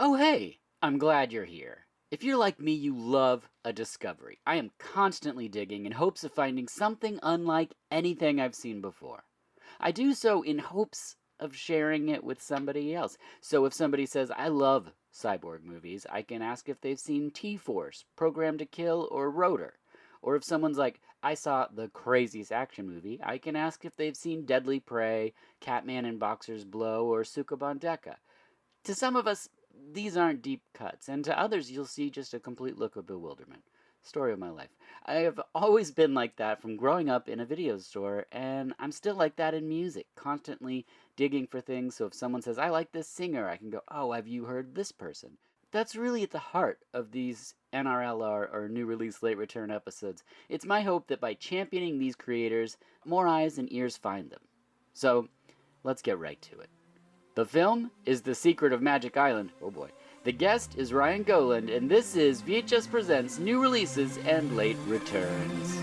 Oh, hey! I'm glad you're here. If you're like me, you love a discovery. I am constantly digging in hopes of finding something unlike anything I've seen before. I do so in hopes of sharing it with somebody else. So if somebody says, I love cyborg movies, I can ask if they've seen T-Force, Program to Kill, or Rotor. Or if someone's like, I saw the craziest action movie, I can ask if they've seen Deadly Prey, Catman and Boxer's Blow, or Sukabandeka. To some of us, these aren't deep cuts, and to others, you'll see just a complete look of bewilderment. Story of my life. I have always been like that from growing up in a video store, and I'm still like that in music, constantly digging for things. So if someone says, I like this singer, I can go, oh, have you heard this person? That's really at the heart of these NRLR or new release late return episodes. It's my hope that by championing these creators, more eyes and ears find them. So let's get right to it. The film is The Secret of Magic Island. Oh boy. The guest is Ryan Gowland, and this is VHS Presents New Releases and Late Returns.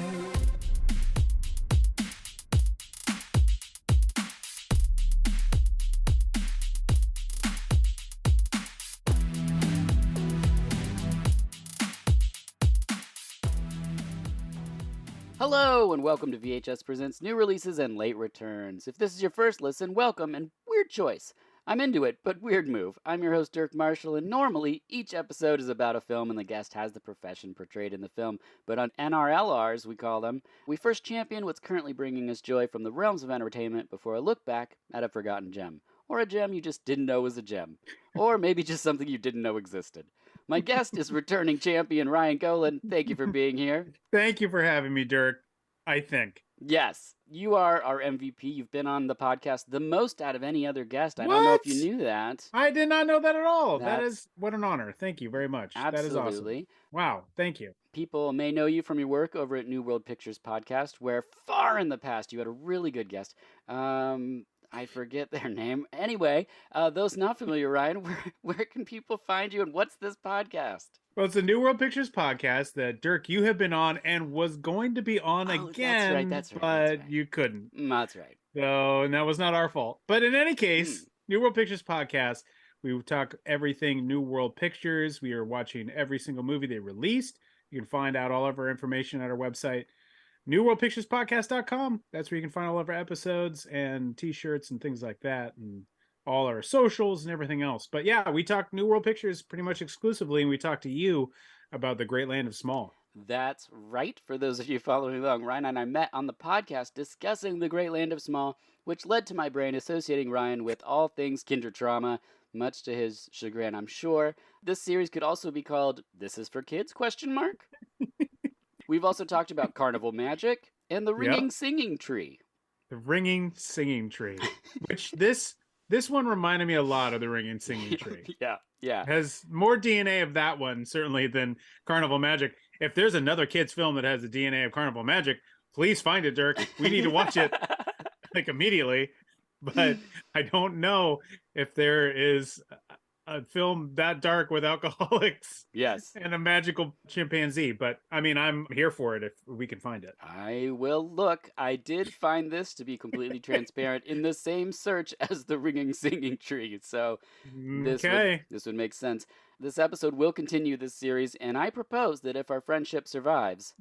Hello, and welcome to VHS Presents New Releases and Late Returns. If this is your first listen, welcome, and weird choice. I'm into it, but weird move. I'm your host, Dirk Marshall, and normally each episode is about a film and the guest has the profession portrayed in the film. But on NRLRs, we call them, we first champion what's currently bringing us joy from the realms of entertainment before a look back at a forgotten gem. Or a gem you just didn't know was a gem. Or maybe just something you didn't know existed. My guest is returning champion Ryan Gowland. Thank you for being here. Thank you for having me, Dirk. I think. Yes, you are our MVP. You've been on the podcast the most out of any other guest. I don't know if What? you knew that. I did not know that at all. That That's is what an honor. Thank you very much. That is awesome. absolutely. Wow. Thank you. People may know you from your work over at New World Pictures Podcast, where far in the past you had a really good guest. I forget their name. Anyway, those not familiar, Ryan, where can people find you and what's this podcast? Well, it's the New World Pictures podcast that Dirk, you have been on and was going to be on again, That's right. but you couldn't. That's right. So, and that was not our fault. But in any case, New World Pictures podcast, we talk everything New World Pictures. We are watching every single movie they released. You can find out all of our information at our website, newworldpicturespodcast.com. That's where you can find all of our episodes and t-shirts and things like that, and all our socials and everything else. But yeah, we talk New World Pictures pretty much exclusively, and we talk to you about the great land of Small. That's right. For those of you following along, Ryan and I met on the podcast discussing the great land of Small, which led to my brain associating Ryan with all things kinder trauma, much to his chagrin, I'm sure. This series could also be called This Is for Kids? ? We've also talked about Carnival Magic and the Ringing Singing Tree. The Ringing Singing Tree, which this one reminded me a lot of the Ringing Singing Tree. Yeah. It has more DNA of that one, certainly, than Carnival Magic. If there's another kid's film that has the DNA of Carnival Magic, please find it, Dirk. We need to watch it, like, immediately. But I don't know if there is a film that dark with alcoholics and a magical chimpanzee. But, I mean, I'm here for it if we can find it. I will look. I did find this, to be completely transparent, in the same search as the Ringing Singing Tree. So this would make sense. This episode will continue this series, and I propose that if our friendship survives,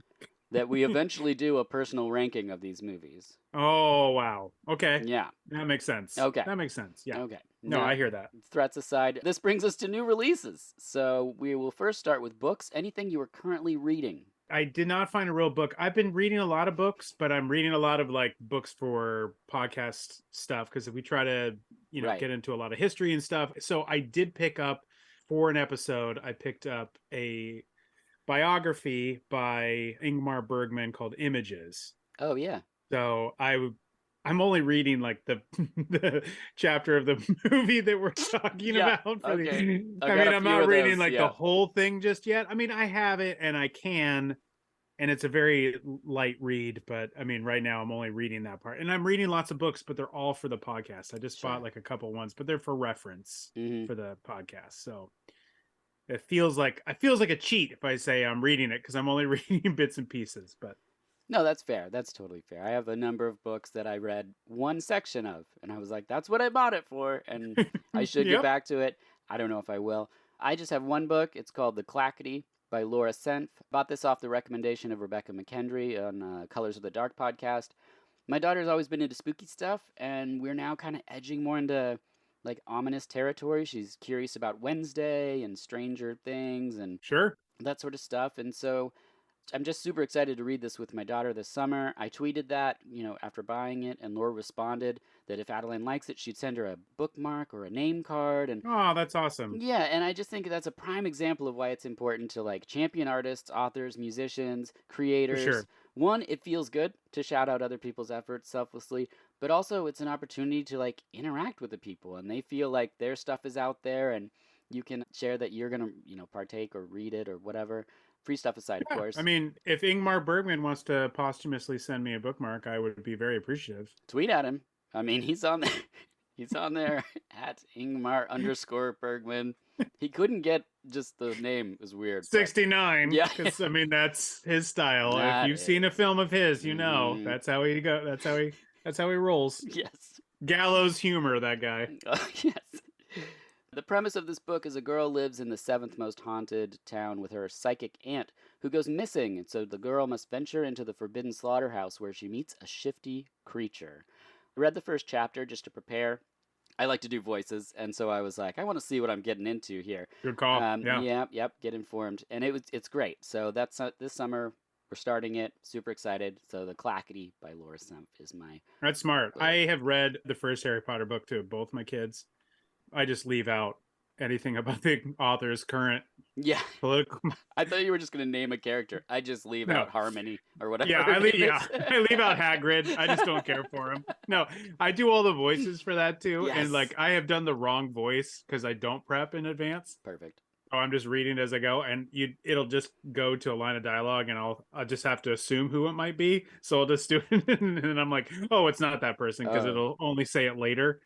that we eventually do a personal ranking of these movies. Oh, wow. Okay. Yeah. That makes sense. Okay. That makes sense. Yeah. Okay. No, I hear that. Threats aside, this brings us to new releases. So we will first start with books. Anything you are currently reading? I did not find a real book. I've been reading a lot of books, but I'm reading a lot of like books for podcast stuff because if we try to, get into a lot of history and stuff. So I did pick up for an episode, I picked up a biography by Ingmar Bergman called Images. Oh, yeah. So I'm only reading like the chapter of the movie that we're talking about. Okay. I'm not reading the whole thing just yet. I mean, I have it and I can, and it's a very light read, but I mean, right now I'm only reading that part. And I'm reading lots of books, but they're all for the podcast. I just bought like a couple ones, but they're for reference for the podcast. So it feels like a cheat if I say I'm reading it because I'm only reading bits and pieces, but no, that's fair. That's totally fair. I have a number of books that I read one section of, and I was like, that's what I bought it for, and I should get back to it. I don't know if I will. I just have one book. It's called The Clackety by Laura Senf. Bought this off the recommendation of Rebecca McKendry on Colors of the Dark podcast. My daughter's always been into spooky stuff, and we're now kind of edging more into like ominous territory. She's curious about Wednesday and Stranger Things and Sure. that sort of stuff. And so I'm just super excited to read this with my daughter this summer. I tweeted that, after buying it, and Laura responded that if Adeline likes it, she'd send her a bookmark or a name card. And Oh, that's awesome. yeah, and I just think that's a prime example of why it's important to like champion artists, authors, musicians, For creators. sure. One, it feels good to shout out other people's efforts selflessly, but also it's an opportunity to like interact with the people and they feel like their stuff is out there and you can share that you're going to, partake or read it or whatever. Free stuff aside, of Yeah. I course. mean, if Ingmar Bergman wants to posthumously send me a bookmark, I would be very appreciative. Tweet at him. I mean, he's on there. He's on there at Ingmar_Bergman. He couldn't get just the name is weird. 69. Yeah. Because I mean that's his style. That if you've seen a film of his, you know Mhm. that's how he go. That's how he rolls. Yes. Gallows humor, that guy. Yes. The premise of this book is a girl lives in the seventh most haunted town with her psychic aunt who goes missing, and so the girl must venture into the forbidden slaughterhouse where she meets a shifty creature. I read the first chapter just to prepare. I like to do voices, and so I was like, I want to see what I'm getting into here. Good call. Yeah. Yep, get informed, and it's great. So that's this summer we're starting it. Super excited. So The Clackety by Laura Senf is my. That's smart. I have read the first Harry Potter book to both my kids. I just leave out anything about the author's current Yeah. political. I thought you were just going to name a character. I just leave out Harmony or whatever. Yeah, her I leave. name Yeah, is. I leave out Hagrid. I just don't care for him. No, I do all the voices for that too, Yes. and like I have done the wrong voice because I don't prep in advance. Perfect. Oh, I'm just reading as I go, and it'll just go to a line of dialogue, and I'll just have to assume who it might be. So I'll just do it, and I'm like, oh, it's not that person because Oh. it'll only say it later.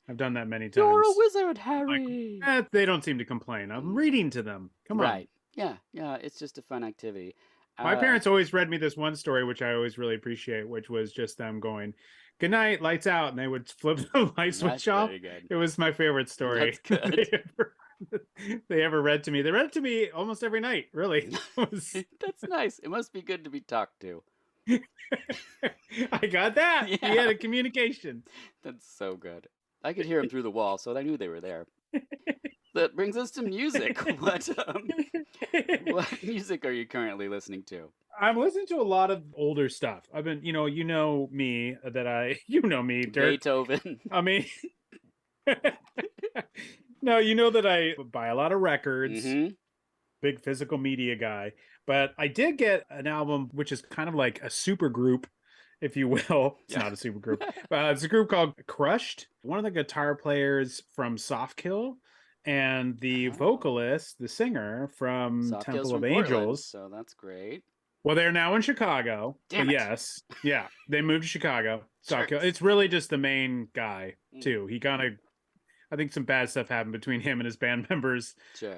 I've done that many times. You're a wizard, Harry. They don't seem to complain. I'm reading to them. Come on. Right. Yeah. It's just a fun activity. My parents always read me this one story, which I always really appreciate, which was just them going, "Good night, lights out," and they would flip the light switch off. Very good. It was my favorite story. That's good. they ever read to me. They read it to me almost every night. Really, That's nice. It must be good to be talked to. I got that. Yeah. We had a communication. That's so good. I could hear them through the wall, so I knew they were there. That brings us to music. What music are you currently listening to? I'm listening to a lot of older stuff. I've been, you know me, you know me, Dirk. Beethoven. I mean, no, you know that I buy a lot of records, big physical media guy, but I did get an album, which is kind of like a super group, if you will. It's not a super group. It's a group called Crushed. One of the guitar players from Softkill and the vocalist, the singer from Soft Temple Kills of from Portland, Angels. so that's great. Well, they're now in Chicago. Damn it. Yes. Yeah. They moved to Chicago. Jerks. It's really just the main guy, too. He I think some bad stuff happened between him and his band members. Sure.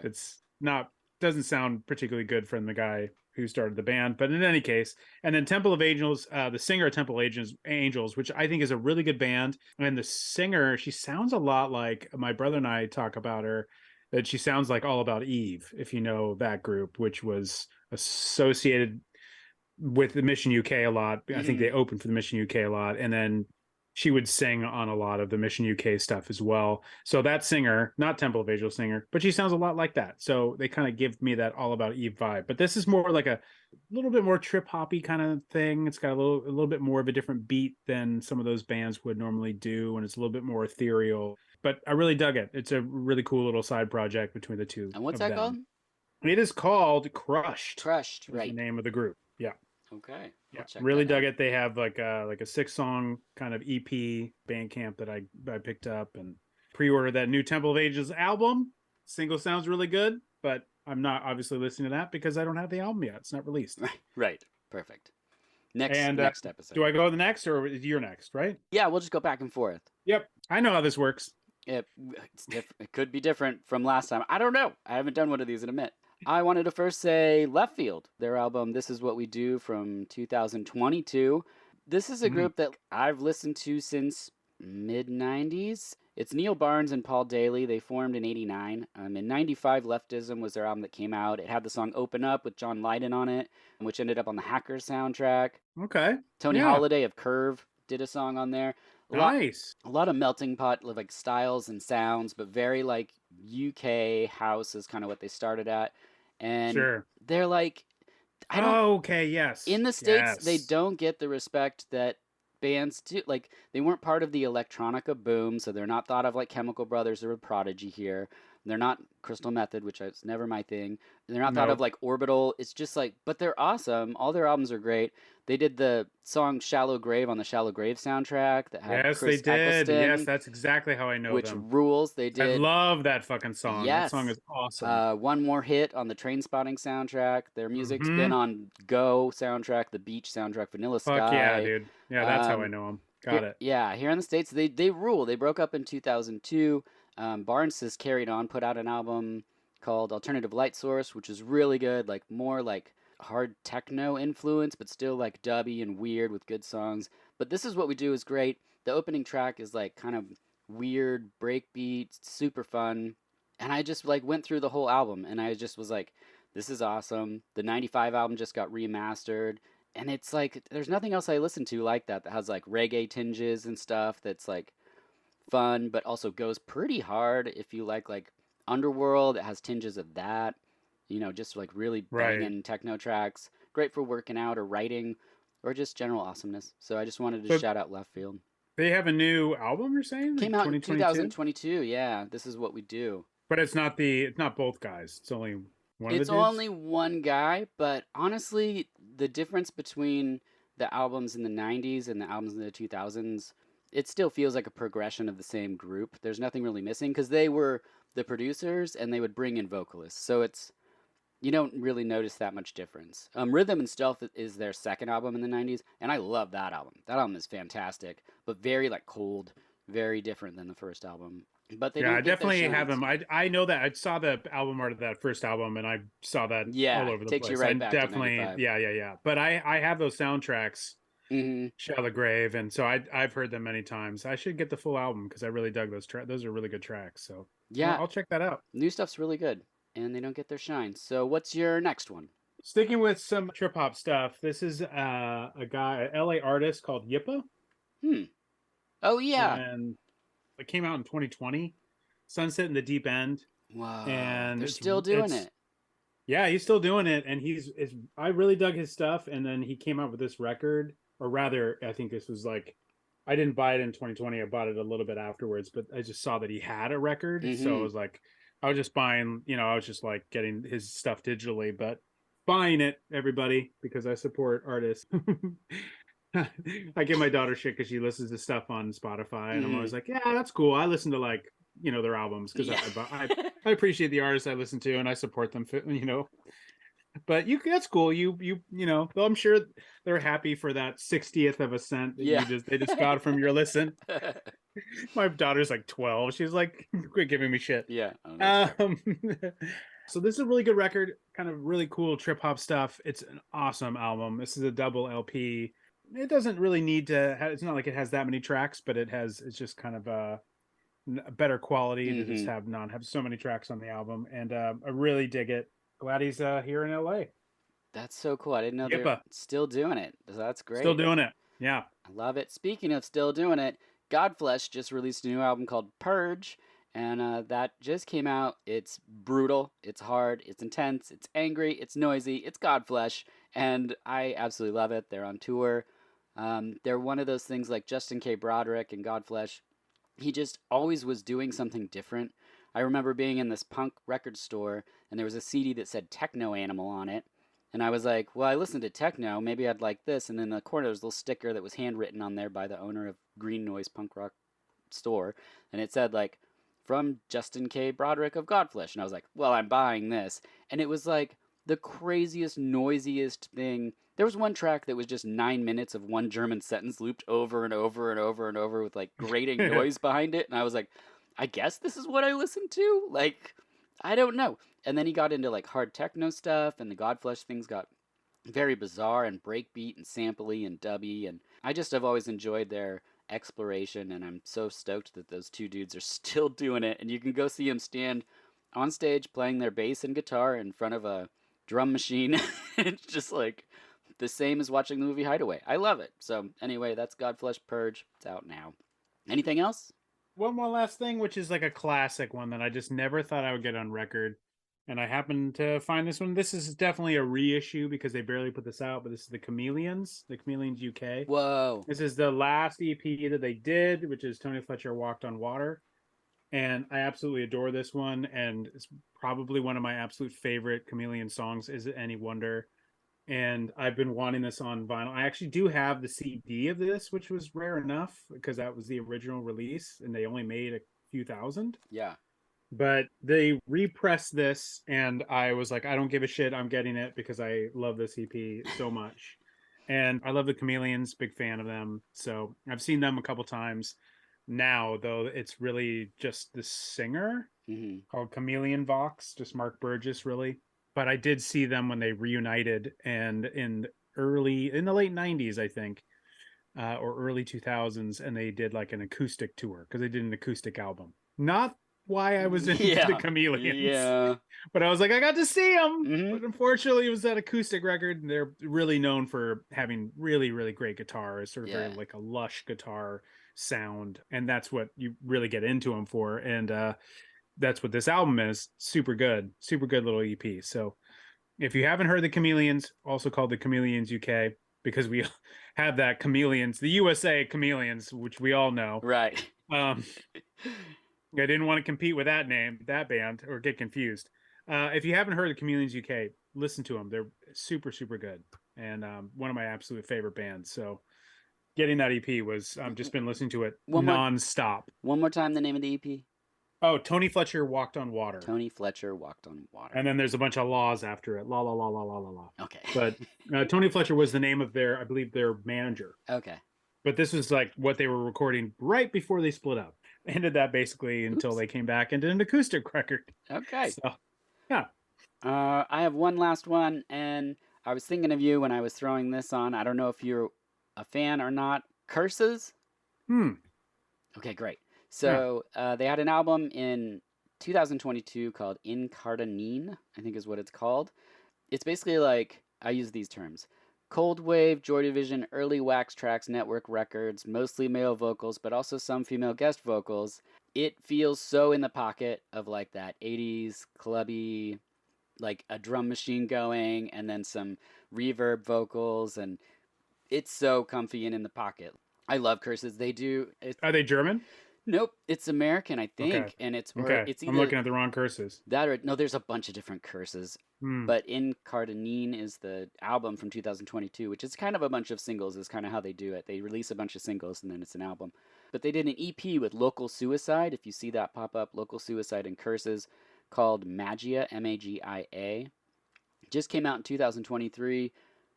Doesn't sound particularly good from the guy who started the band. But in any case, and then Temple of Angels, the singer of Temple Angels, which I think is a really good band. And the singer, she sounds a lot like my brother and I talk about her, that she sounds like All About Eve, if you know that group, which was associated with the Mission UK a lot. I think they opened for the Mission UK a lot. And then she would sing on a lot of the Mission UK stuff as well. So that singer, not Temple of Angels singer, but she sounds a lot like that. So they kind of give me that All About Eve vibe. But this is more like a little bit more trip hoppy kind of thing. It's got a little bit more of a different beat than some of those bands would normally do, and it's a little bit more ethereal. But I really dug it. It's a really cool little side project between the two. And what's that called? It is called Crushed. Crushed, Is right. the name of the group. Yeah. Okay. Yeah, really dug it. They have like a 6-song kind of EP Bandcamp that I picked up and pre-ordered that new Temple of Ages album. Single sounds really good, but I'm not obviously listening to that because I don't have the album yet. It's not released. Right. Perfect. Next episode. Do I go to the next or is your next, right? Yeah, we'll just go back and forth. Yep. I know how this works. It's different. It could be different from last time. I don't know. I haven't done one of these in a minute. I wanted to first say Left Field, their album This Is What We Do from 2022. This is a group that I've listened to since mid-90s. It's Neil Barnes and Paul Daly. They formed in '89. In '95, Leftism was their album that came out. It had the song "Open Up" with John Lydon on it, which ended up on the Hackers soundtrack. Okay. Tony Yeah. Holiday of Curve did a song on there. A lot, Nice. a lot of melting pot of like styles and sounds, but very like UK house is kind of what they started at. And Sure. they're like, I don't Oh, okay. Yes. in the States, they Yes. don't get the respect that bands do. Like, they weren't part of the electronica boom, so they're not thought of like Chemical Brothers or Prodigy here. They're not Crystal Method, which is never my thing. They're not thought of Nope. like Orbital. It's just like, but they're awesome. All their albums are great. They did the song Shallow Grave on the Shallow Grave soundtrack that had Yes, they Chris did. Yes, Eccleston, that's exactly how I know which them. rules. They I did, love that fucking song. That song yes. is awesome. One More Hit on the Train Spotting soundtrack. Their music's been Mm-hmm. on Go soundtrack, the Beach soundtrack, Vanilla Fuck yeah, Sky. dude. Yeah, that's how I Um, know them. here, Got it. yeah, here in the States, they rule. They broke up in 2002. Barnes has carried on, put out an album called Alternative Light Source, which is really good, like more like hard techno influence, but still like dubby and weird with good songs. But This Is What We Do is great. The opening track is like kind of weird breakbeat, super fun. And I just like went through the whole album and I just was like, this is awesome. The 95 album just got remastered. And it's like, there's nothing else I listen to like that that has like reggae tinges and stuff that's like fun, but also goes pretty hard if you like Underworld. It has tinges of that, just like really Right. banging techno tracks. Great for working out or writing or just general awesomeness. So I just wanted to So shout out Left Field. they have a new album, you're saying? Came Like out in 2022? 2022. Yeah, This Is What We Do. But it's not both guys. It's only one of the It's dudes. only one guy, but honestly, the difference between the albums in the 90s and the albums in the 2000s, it still feels like a progression of the same group. There's nothing really missing because they were the producers and they would bring in vocalists. So you don't really notice that much difference. Rhythm and Stealth is their second album in the 90s, and I love that album. That album is fantastic, but very like cold, very different than the first album. But they Yeah, I don't get their definitely have shines. them. I know that I saw the album art of that first album, and I saw that all Yeah, over the takes you place. I right back to definitely, 95. yeah. But I have those soundtracks, Hmm. Shallow Grave, and so I've heard them many times. I should get the full album because I really dug those tracks. Those are really good tracks. So Yeah, I'll check that out. new stuff's really good, and they don't get their shine. So, what's your next one? Sticking with some trip hop stuff, this is a guy, an LA artist called Yippa, Hmm. Oh yeah. and it came out in 2020. Sunset in the Deep End, Whoa, and they're still doing it's it. yeah, he's still doing it, and I really dug his stuff, and then he came out with this record, or rather, I think this was like I didn't buy it in 2020. I bought it a little bit afterwards, but I just saw that he had a record, so I Hmm. was like, I was just buying, I was just like getting his stuff digitally, but buying it, everybody, because I support artists. I give my daughter shit because she listens to stuff on Spotify, and I'm Hmm. always like, yeah, that's cool. I listen to like their albums because Yeah. I appreciate the artists I listen to and I support them. But that's cool. Though I'm sure they're happy for that 60th of a cent that Yeah. they just got from your listen. My daughter's like 12. She's like, quit giving me shit. Yeah. Oh, that's fair. Um, so this is a really good record, kind of really cool trip hop stuff. It's an awesome album. This is a double LP. It doesn't really need to it's not like it has that many tracks, but it's just kind of a better quality to just Hmm. not have so many tracks on the album. And I really dig it. Glad he's here in LA. That's so cool. I didn't know they're Yippa, still doing it. So that's still great. doing it. Yeah. I love it. Speaking of still doing it, Godflesh just released a new album called Purge, and that just came out. It's brutal, it's hard, it's intense, it's angry, it's noisy, it's Godflesh, and I absolutely love it. They're on tour. They're one of those things like Justin K. Broderick and Godflesh. He just always was doing something different. I remember being in this punk record store, and there was a CD that said Techno Animal on it. And I was like, well, I listen to techno. Maybe I'd like this. And then in the corner, there was a little sticker that was handwritten on there by the owner of Green Noise Punk Rock Store. And it said, like, from Justin K. Broderick of Godflesh. And I was like, well, I'm buying this. And it was like the craziest, noisiest thing. There was one track that was just 9 minutes of one German sentence looped over and over and over and over with like grating noise behind it. And I was like, I guess this is what I listen to? Like, I don't know. And then he got into like hard techno stuff, and the Godflesh things got very bizarre and breakbeat and sampley and dubby. And I just have always enjoyed their exploration, and I'm so stoked that those two dudes are still doing it. And you can go see them stand on stage playing their bass and guitar in front of a drum machine. It's just like the same as watching the movie Hideaway. I love it. So anyway, that's Godflesh Purge. It's out now. Anything else? One more last thing, which is like a classic one that I just never thought I would get on record. And I happened to find this one. This is definitely a reissue because they barely put this out, but this is the Chameleons UK. Whoa. This is the last EP that they did, which is Tony Fletcher Walked on Water. And I absolutely adore this one. And it's probably one of my absolute favorite Chameleon songs. Is It Any Wonder? And I've been wanting this on vinyl. I actually do have the CD of this, which was rare enough because that was the original release and they only made a few thousand. Yeah. But they repressed this and I was like, I don't give a shit. I'm getting it because I love this EP so much. And I love the Chameleons, big fan of them. So I've seen them a couple times. Now, though, it's really just the singer called Chameleon Vox, just Mark Burgess, really. But I did see them when they reunited and in the late 90s, I think, or early 2000s. And they did like an acoustic tour because they did an acoustic album. Not why I was into the Chameleons. Yeah. But I was like, I got to see them. But unfortunately, it was that acoustic record. And they're really known for having really, really great guitar. It's sort of very like a lush guitar sound. And that's what you really get into them for. And that's what this album is. Super good little EP. So if you haven't heard the Chameleons, also called the Chameleons UK, because we have that Chameleons, the USA Chameleons, which we all know. Right. I didn't want to compete with that band, or get confused. If you haven't heard the Chameleons UK, listen to them. They're super, super good. And one of my absolute favorite bands. So getting that EP was, I've just been listening to it nonstop. One more time, the name of the EP. Oh, Tony Fletcher Walked on Water. Tony Fletcher Walked on Water. And then there's a bunch of laws after it. La, la, la, la, la, la, la. Okay. But Tony Fletcher was the name of I believe, their manager. Okay. But this was like what they were recording right before they split up. They did that basically until they came back and did an acoustic record. Okay. So, yeah. I have one last one, and I was thinking of you when I was throwing this on. I don't know if you're a fan or not. Curses? Okay, great. So they had an album in 2022 called Incarnadine, I think is what it's called. It's basically like, I use these terms: Cold Wave, Joy Division, early Wax Trax network records, mostly male vocals, but also some female guest vocals. It feels so in the pocket of like that 80s clubby, like a drum machine going and then some reverb vocals, and it's so comfy and in the pocket. I love Curses. Are they German? Nope, it's American, I think, Okay. and it's Okay. either I'm looking at the wrong Curses. that or no. There's a bunch of different Curses, but Incarnadine is the album from 2022, which is kind of a bunch of singles. Is kind of how they do it. They release a bunch of singles and then it's an album. But they did an EP with Local Suicide. If you see that pop up, Local Suicide and Curses, called Magia, Magia. Just came out in 2023.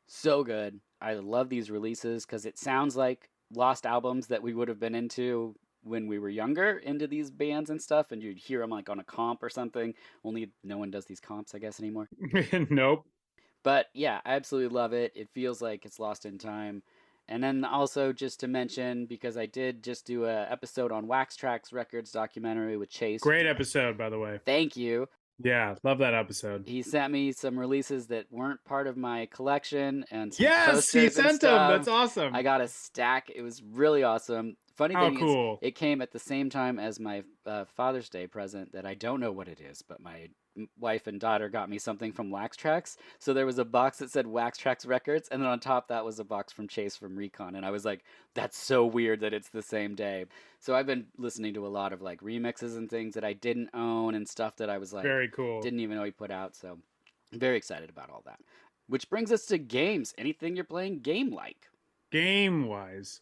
So good. I love these releases because it sounds like lost albums that we would have been into when we were younger, into these bands and stuff, and you'd hear them like on a comp or something. Only no one does these comps, I guess, anymore. Nope. But yeah, I absolutely love it. It feels like it's lost in time. And then also just to mention, because I did just do a episode on Wax Trax Records documentary with Chase. Great episode, by the way. Thank you. Yeah, love that episode. He sent me some releases that weren't part of my collection and some Yes, he posters and sent them. stuff. That's awesome. I got a stack. It was really awesome. Funny thing cool. is, it came at the same time as my Father's Day present that I don't know what it is, but my wife and daughter got me something from Wax Trax. So there was a box that said Wax Trax Records, and then on top that was a box from Chase from Recon. And I was like, that's so weird that it's the same day. So I've been listening to a lot of like remixes and things that I didn't own and stuff that I was like, very cool. Didn't even know he put out. So I'm very excited about all that. Which brings us to games. Anything you're playing game-like? Game-wise.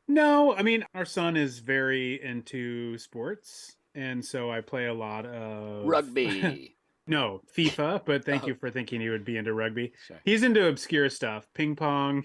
No, I mean, our son is very into sports, and so I play a lot of... Rugby. No, FIFA, but thank you for thinking he would be into rugby. Sure. He's into obscure stuff. Ping pong,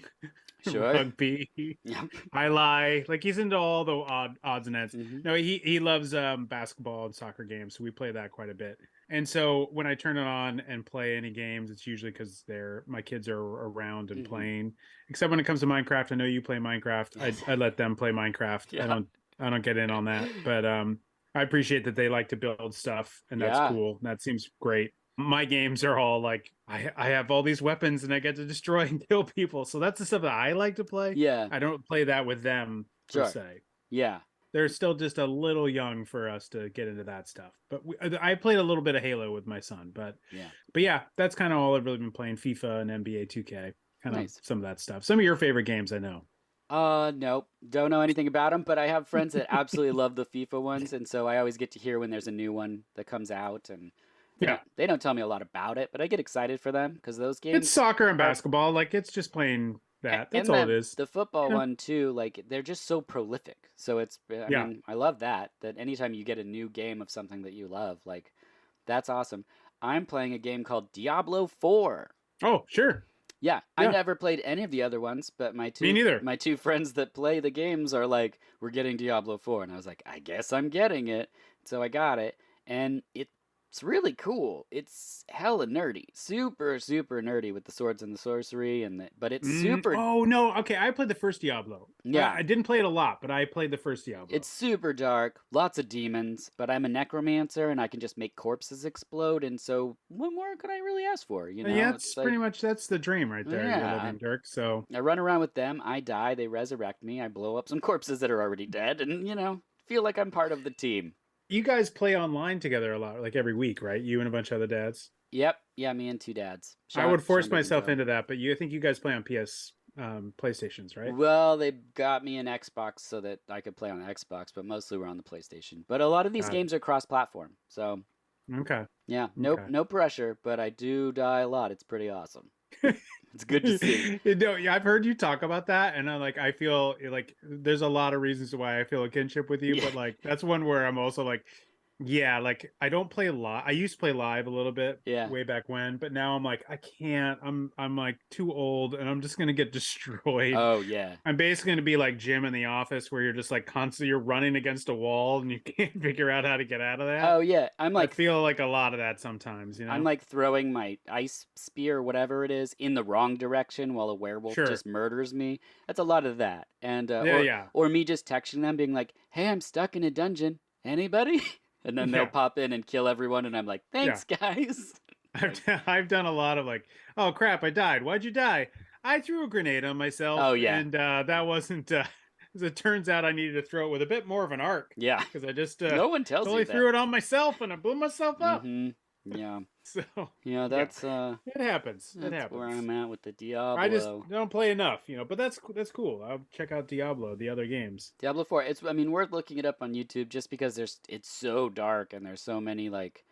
Sure. rugby, Yep. I lie. Like, he's into all the odds and ends. Mhm. No, he loves basketball and soccer games, so we play that quite a bit. And so when I turn it on and play any games, it's usually because my kids are around and Hmm. playing. Except when it comes to Minecraft, I know you play Minecraft. Yes. I let them play Minecraft. Yeah. I don't get in on that, but I appreciate that they like to build stuff, and that's Yeah. cool. That seems great. My games are all like I have all these weapons and I get to destroy and kill people. So that's the stuff that I like to play. Yeah. I don't play that with them per Sure. se. Yeah. They're still just a little young for us to get into that stuff. But I played a little bit of Halo with my son, Yeah. but yeah, that's kind of all I've really been playing: FIFA and NBA 2K, kind of Nice. some of that stuff. Some of your favorite games, I know. Nope. Don't know anything about them, but I have friends that absolutely love the FIFA ones, and so I always get to hear when there's a new one that comes out, and Yeah, they don't tell me a lot about it, but I get excited for them because those it's games soccer and are basketball. Like it's just playing that. That's and all it is. the football Yeah, one too, like they're just so prolific. So it's I yeah. mean, I love that anytime you get a new game of something that you love, like that's awesome. I'm playing a game called Diablo 4. Oh, sure. Yeah, I Yeah, never played any of the other ones, but me neither. my two friends that play the games are like, "We're getting Diablo 4." And I was like, "I guess I'm getting it." So I got it, and it's really cool. It's hella nerdy. Super super nerdy with the swords and the sorcery but it's super Oh no. Okay, I played the first Diablo. yeah, I didn't play it a lot, but I played the first it's Diablo. super dark, lots of demons, but I'm a necromancer and I can just make corpses explode, and so what more could I really ask for, you Yeah, know? it's It's pretty like much that's the dream right there you're yeah, living, Dirk. So I run around with them, I die, they resurrect me, I blow up some corpses that are already dead, and, feel like I'm part of the team. you guys play online together a lot, like every week, right? You and a bunch of other dads. Yep, yeah, me and two dads. I Sean, would Sean force doesn't myself go. into that, but I think you guys play on PlayStations, right? Well, they got me an Xbox so that I could play on the Xbox, but mostly we're on the PlayStation. But a lot of these Got it. games are cross-platform, so Okay. yeah, Okay. no pressure, but I do die a lot. It's pretty awesome. It's good to see. No, yeah, I've heard you talk about that, and I feel like there's a lot of reasons why I feel a kinship with you, Yeah, but like that's one where I'm also like, yeah, like I don't play live. I used to play live a little bit yeah. way back when, but now I'm like I can't. I'm like too old, and I'm just gonna get destroyed. Oh yeah. I'm basically gonna be like Jim in the office, where you're just like constantly you're running against a wall and you can't figure out how to get out of that. Oh yeah. I feel like a lot of that sometimes, you I'm know? like throwing my ice spear, whatever it is, in the wrong direction while a werewolf Sure. just murders me. That's a lot of that, and Yeah, yeah, or me just texting them, being like, "Hey, I'm stuck in a dungeon. Anybody?" And then they'll yeah, pop in and kill everyone, and I'm like, yeah. "Thanks, guys." I've done a lot of like, oh crap, I died. Why'd you die? I threw a grenade on Oh myself, yeah, and that wasn't. As it turns out, I needed to throw it with a bit more of an arc yeah. because I just No one tells you totally that. threw it on myself and I blew myself up. Mm-hmm. Yeah. So Yeah. yeah, That's it happens. It where happens. I'm at with the I just Diablo. don't play enough, but that's cool. I'll check out Diablo, the other games. Diablo 4. It's I mean worth looking it up on YouTube just because it's so dark and there's so many like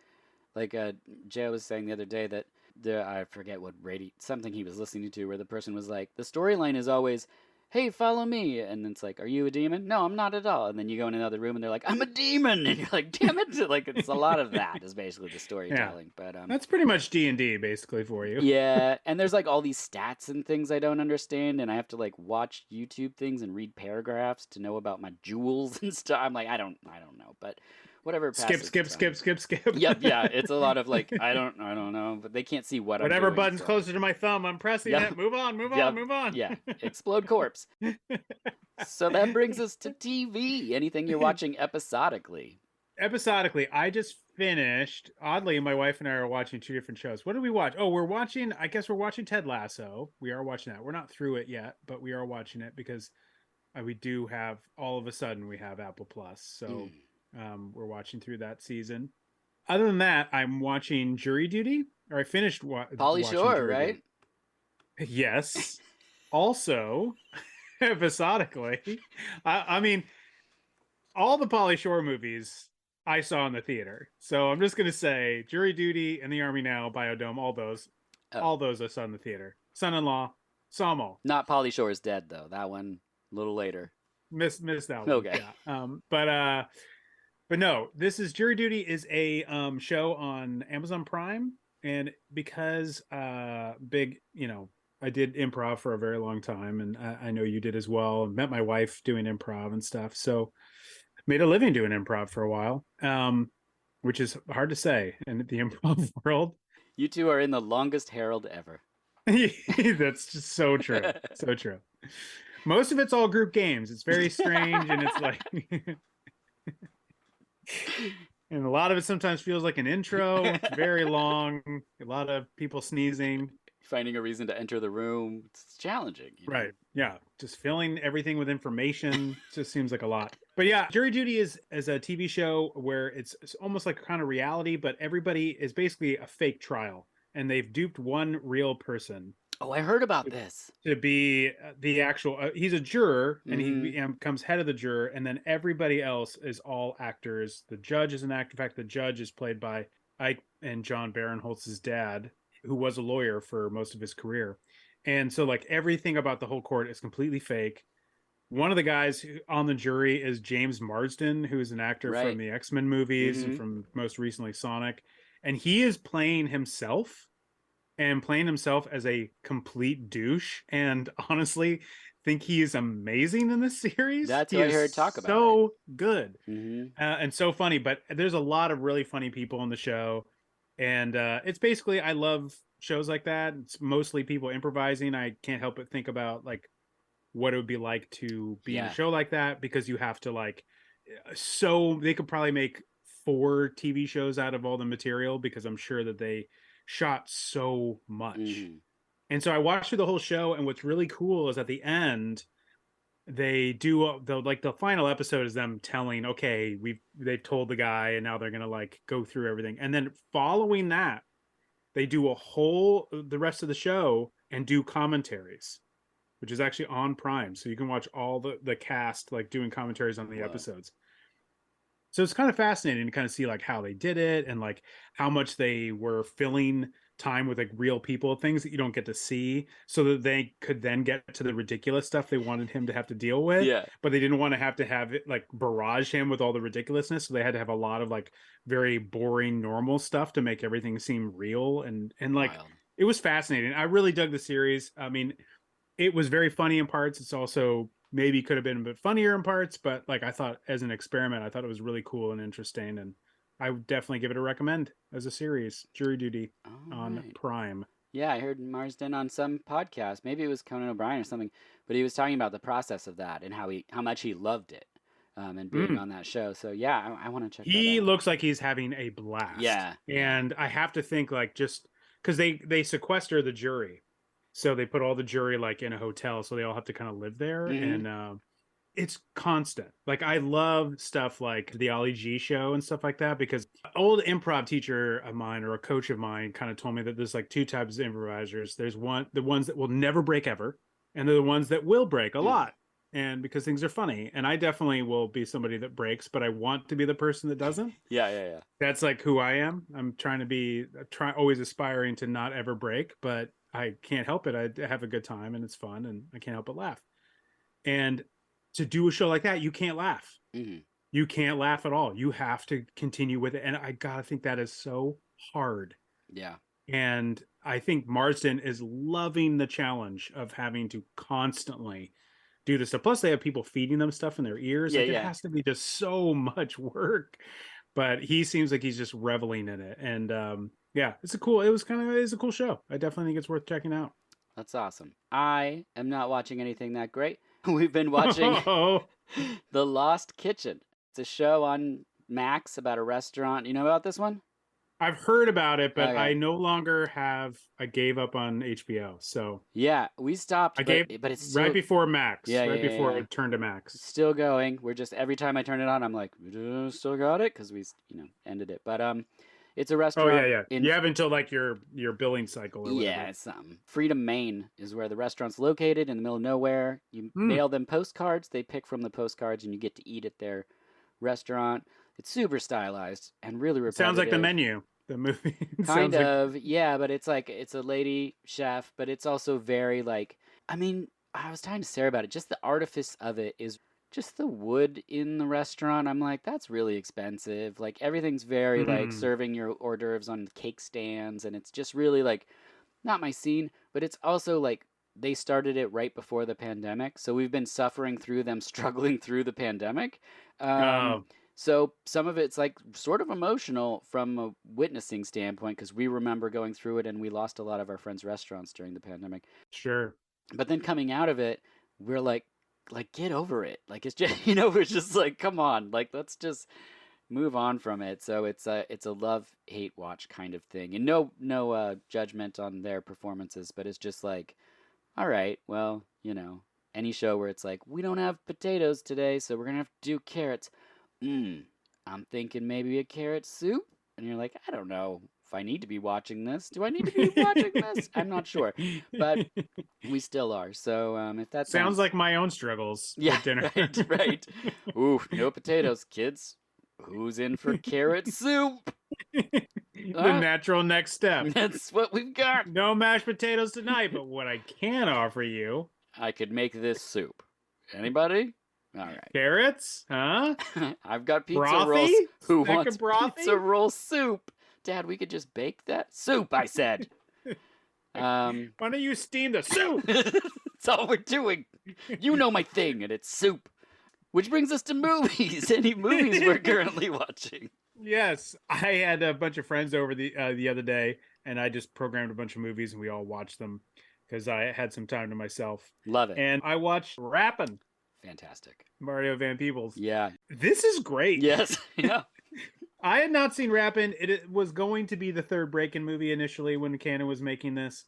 Jay was saying the other day that I forget what radio something he was listening to where the person was like the storyline is always hey follow me and it's like are you a demon no I'm not at all and then you go in another room and they're like I'm a demon and you're like damn it like it's a lot of that is basically the Yeah, storytelling but that's pretty much D&D basically for you. yeah and there's like all these stats and things I don't understand and I have to like watch YouTube things and read paragraphs to know about my jewels and stuff I'm like I don't know but whatever Skip, passes the skip, time. skip, skip, skip. Yep, yeah, it's a lot of like I don't know, but they can't see what I'm Whatever doing. button's So, closer to my thumb, I'm pressing yep, it. Move on, move on, yep, move on. yeah. Explode corpse. So that brings us to TV. Anything you're watching episodically? Episodically, I just finished. Oddly, my wife and I are watching two different shows. What did we watch? Oh, we're watching. I guess we're watching Ted Lasso. We are watching that. We're not through it yet, but we are watching it because we do have. All of a sudden, we have Apple Plus, so Mm. we're watching through that season. Other than that, I'm watching Jury Duty, or I finished Pauly watching Shore, Jury right? Duty. Yes. Also, episodically, I mean, all the Pauly Shore movies I saw in the theater. So I'm just gonna say Jury Duty and The Army Now, Biodome, Oh, all those I saw in the theater. Son-in-Law, saw them all. not Pauly Shore is dead though. That one a little later. Missed that one. Okay. Yeah. But no, this is Jury Duty is a show on Amazon Prime, and because big, I did improv for a very long time, and I know you did as well. Met my wife doing improv and stuff, so made a living doing improv for a while. which is hard to say in the improv world. You two are in the longest herald ever. That's just so true. So true. Most of it's all group games. It's very strange, and it's like, and a lot of it sometimes feels like an intro. It's very long. A lot of people sneezing. Finding a reason to enter the room. It's challenging, you know. Right. Yeah. Just filling everything with information just seems like a lot. But yeah, Jury Duty is a TV show where it's almost like kind of reality, but everybody is basically a fake trial, and they've duped one real person Oh, I heard about this. to be the actual. He's a juror, and he Mm-hmm. comes head of the juror, and then everybody else is all actors. The judge is an actor. In fact, the judge is played by Ike and John Barinholtz's dad, who was a lawyer for most of his career. And so, like, everything about the whole court is completely fake. One of the guys on the jury is James Marsden, who is an actor from Right. the X-Men movies and Mm-hmm. from most recently Sonic. And he is playing himself, and playing himself as a complete douche. And honestly, think he is amazing in this series. That's He who I is heard talk about it. so good Mm-hmm. and so funny. But there's a lot of really funny people on the show, and it's basically, I love shows like that. It's mostly people improvising. I can't help but think about like what it would be like to be in a Yeah. show like that, because you have to like, so they could probably make 4 TV shows out of all the material, because I'm sure that they shot so much. Mm-hmm. And so I watched through the whole show, and what's really cool is at the end they do the final episode is them telling, okay, they've told the guy, and now they're gonna like go through everything, and then following that they do a whole the rest of the show and do commentaries, which is actually on Prime, so you can watch all the cast like doing commentaries on the Whoa. episodes. So it's kind of fascinating to kind of see like how they did it, and like how much they were filling time with like real people, things that you don't get to see, so that they could then get to the ridiculous stuff they wanted him to have to deal with. Yeah. But they didn't want to have it like barrage him with all the ridiculousness, so they had to have a lot of like very boring normal stuff to make everything seem real. And like, Wild. it was fascinating. I really dug the series. I mean, it was very funny in parts. It's also maybe could have been a bit funnier in parts, but like, I thought as an experiment, I thought it was really cool and interesting, and I would definitely give it a recommend as a series. Jury Duty All on right. Prime. Yeah, I heard Marsden on some podcast. Maybe it was Conan O'Brien or something, but he was talking about the process of that and how much he loved it, and being Mm. on that show. So yeah, I want to check that He out. looks like he's having a blast, Yeah, yeah. and I have to think like, just because they sequester the jury, so they put all the jury like in a hotel, so they all have to kind of live there, Mm-hmm. and it's constant. Like, I love stuff like the Ollie G show and stuff like that, because old improv teacher of mine, or a coach of mine, kind of told me that there's like 2 types of improvisers. There's the ones that will never break ever, and they're the ones that will break a Mm. lot. And because things are funny, and I definitely will be somebody that breaks, but I want to be the person that doesn't. Yeah, yeah, yeah. That's like who I am. I'm trying to be always aspiring to not ever break, but I can't help it. I have a good time, and it's fun, and I can't help but laugh. And to do a show like that, you can't laugh. Mm-hmm. You can't laugh at all. You have to continue with it. And I gotta think that is so hard. Yeah. And I think Marsden is loving the challenge of having to constantly do this stuff. Plus, they have people feeding them stuff in their ears. Yeah, Like, it yeah. has to be just so much work. But he seems like he's just reveling in it. And yeah, it's a cool show. I definitely think it's worth checking out. That's awesome. I am not watching anything that great. We've been watching Oh, The Lost Kitchen. It's a show on Max about a restaurant. You know about this one? I've heard about it, but Okay. I no longer have. I gave up on HBO, so Yeah, we stopped, I gave but it's right still before Max, yeah, right yeah, yeah, before yeah. it turned to Max. Still going. We're just every time I turn it on, I'm like, still got it because we ended it. But it's a Oh yeah, restaurant yeah. in You have until like your billing cycle or yeah, whatever. it's Freedom, Maine is where the restaurant's located in the middle of nowhere. You Hmm. mail them postcards. They pick from the postcards, and you get to eat at their restaurant. It's super stylized and really It sounds like the repetitive. Menu, the movie. It Kind sounds like. of, yeah, but it's like it's a lady chef, but it's also very like I mean, I was talking to Sarah about it. Just the artifice of it is just the wood in the restaurant. I'm like, that's really expensive. Like everything's very like Hmm. serving your hors d'oeuvres on cake stands, and it's just really like not my scene, but it's also like they started it right before the pandemic, so we've been suffering through them struggling through the pandemic. Um, Oh, So some of it's like sort of emotional from a witnessing standpoint because we remember going through it and we lost a lot of our friends' restaurants during the pandemic. Sure. But then coming out of it, we're like get over it. Like it's just we're just like come on, like let's just move on from it. So it's a love hate watch kind of thing, and no judgment on their performances, but it's just like all right, well any show where it's like we don't have potatoes today, so we're gonna have to do carrots. Mm, I'm thinking maybe a carrot soup, and you're like I don't know if I need to be watching this. Do I need to be watching this? I'm not sure, but we still are. So if that Sounds sounds like my own struggles yeah, with dinner. right, right. Ooh, no potatoes, kids. Who's in for carrot soup? The natural next step. That's what we've got. No mashed potatoes tonight, but what I can offer you, I could make this soup. Anybody? All right. carrots, huh? I've got pizza Brothy? rolls. Who Snack wants of brothy? pizza roll soup? Dad, we could just bake that soup, I said. Why don't you steam the soup? That's all we're doing. You know my thing, and it's soup. Which brings us to movies. Any movies we're currently watching? Yes, I had a bunch of friends over the other day, and I just programmed a bunch of movies, and we all watched them because I had some time to myself. Love it. And I watched Rappin', Fantastic. Mario Van Peebles. Yeah. This is great. Yes. Yeah. I had not seen Rappin'. It was going to be the third Breakin' movie initially when Canon was making this.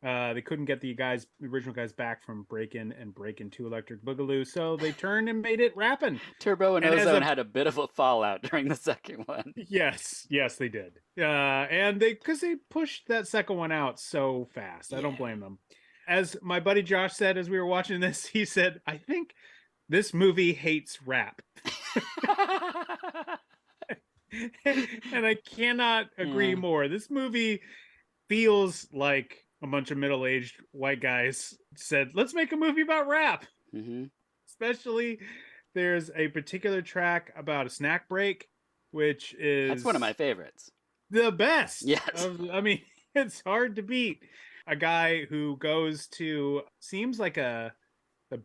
They couldn't get the original guys back from Breakin' and Breakin' 2 Electric Boogaloo, so they turned and made it Rappin'. Turbo and Ozone had a bit of a fallout during the second one. Yes, they did. And because they pushed that second one out so fast. I don't blame them. As my buddy Josh said as we were watching this, he said, I think this movie hates rap. And I cannot agree more. This movie feels like a bunch of middle-aged white guys said, let's make a movie about rap. Mm-hmm. Especially there's a particular track about a snack break, which is That's one of my favorites. the best. Yes. I mean, it's hard to beat. A guy who goes to seems like the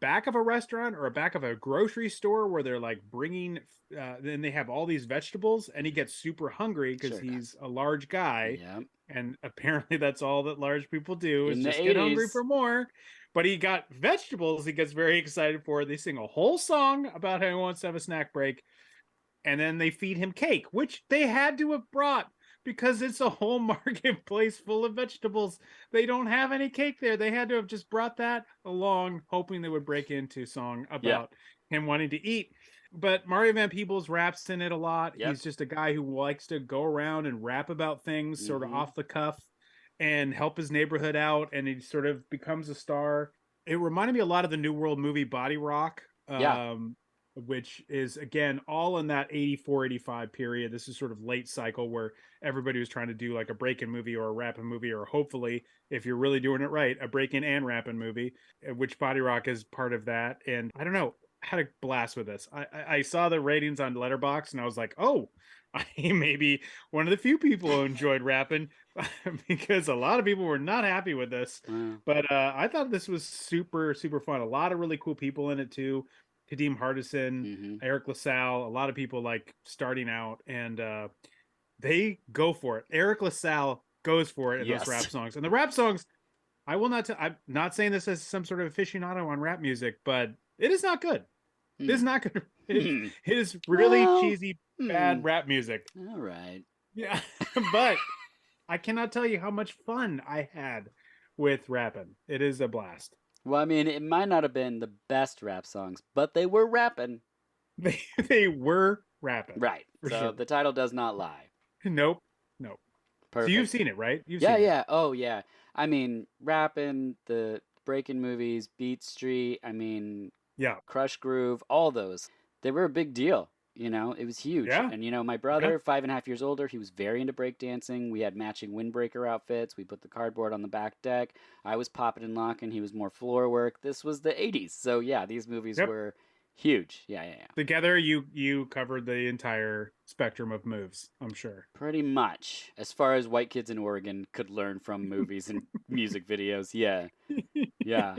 back of a restaurant or a back of a grocery store where they're like bringing then they have all these vegetables, and he gets super hungry because he's a large guy. Yep. And apparently that's all that large people do is In the just get hungry 80s. for more. But he got vegetables he gets very excited for. They sing a whole song about how he wants to have a snack break. And then they feed him cake, which they had to have brought because it's a whole marketplace full of vegetables. They don't have any cake there. They had to have just brought that along, hoping they would break into song about him wanting to eat. But Mario Van Peebles raps in it a lot. Yep. He's just a guy who likes to go around and rap about things sort of off the cuff and help his neighborhood out. And he sort of becomes a star. It reminded me a lot of the New World movie Body Rock, which is, again, all in that 84, 85 period. This is sort of late cycle where everybody was trying to do like a break-in movie or a rapping movie, or hopefully, if you're really doing it right, a break-in and rapping movie, which Body Rock is part of that. And I don't know, had a blast with this. I saw the ratings on Letterboxd and I was like, oh, I may be one of the few people who enjoyed rapping because a lot of people were not happy with this. But I thought this was super, super fun. A lot of really cool people in it too. Kadeem Hardison, Eric LaSalle, a lot of people like starting out, and they go for it. Eric LaSalle goes for it in those rap songs. And the rap songs, I will not I'm not saying this as some sort of aficionado on rap music, but it is not good. It is not good. It is really cheesy, bad rap music. All right. Yeah. But I cannot tell you how much fun I had with rapping. It is a blast. Well, I mean, it might not have been the best rap songs, but they were rapping. They were rapping. Right. So the title does not lie. Nope. Perfect. So you've seen it, right? You've seen it. Yeah. Oh, yeah. I mean, rapping, the breaking movies, Beat Street, I mean, Crush Groove, all those. They were a big deal. It was huge. Yeah. And, my brother, 5.5 years older, he was very into breakdancing. We had matching windbreaker outfits. We put the cardboard on the back deck. I was popping and locking. He was more floor work. This was the 80s. So, yeah, these movies were huge. Yeah. Together, you covered the entire spectrum of moves, I'm sure. Pretty much. As far as white kids in Oregon could learn from movies and music videos. Yeah.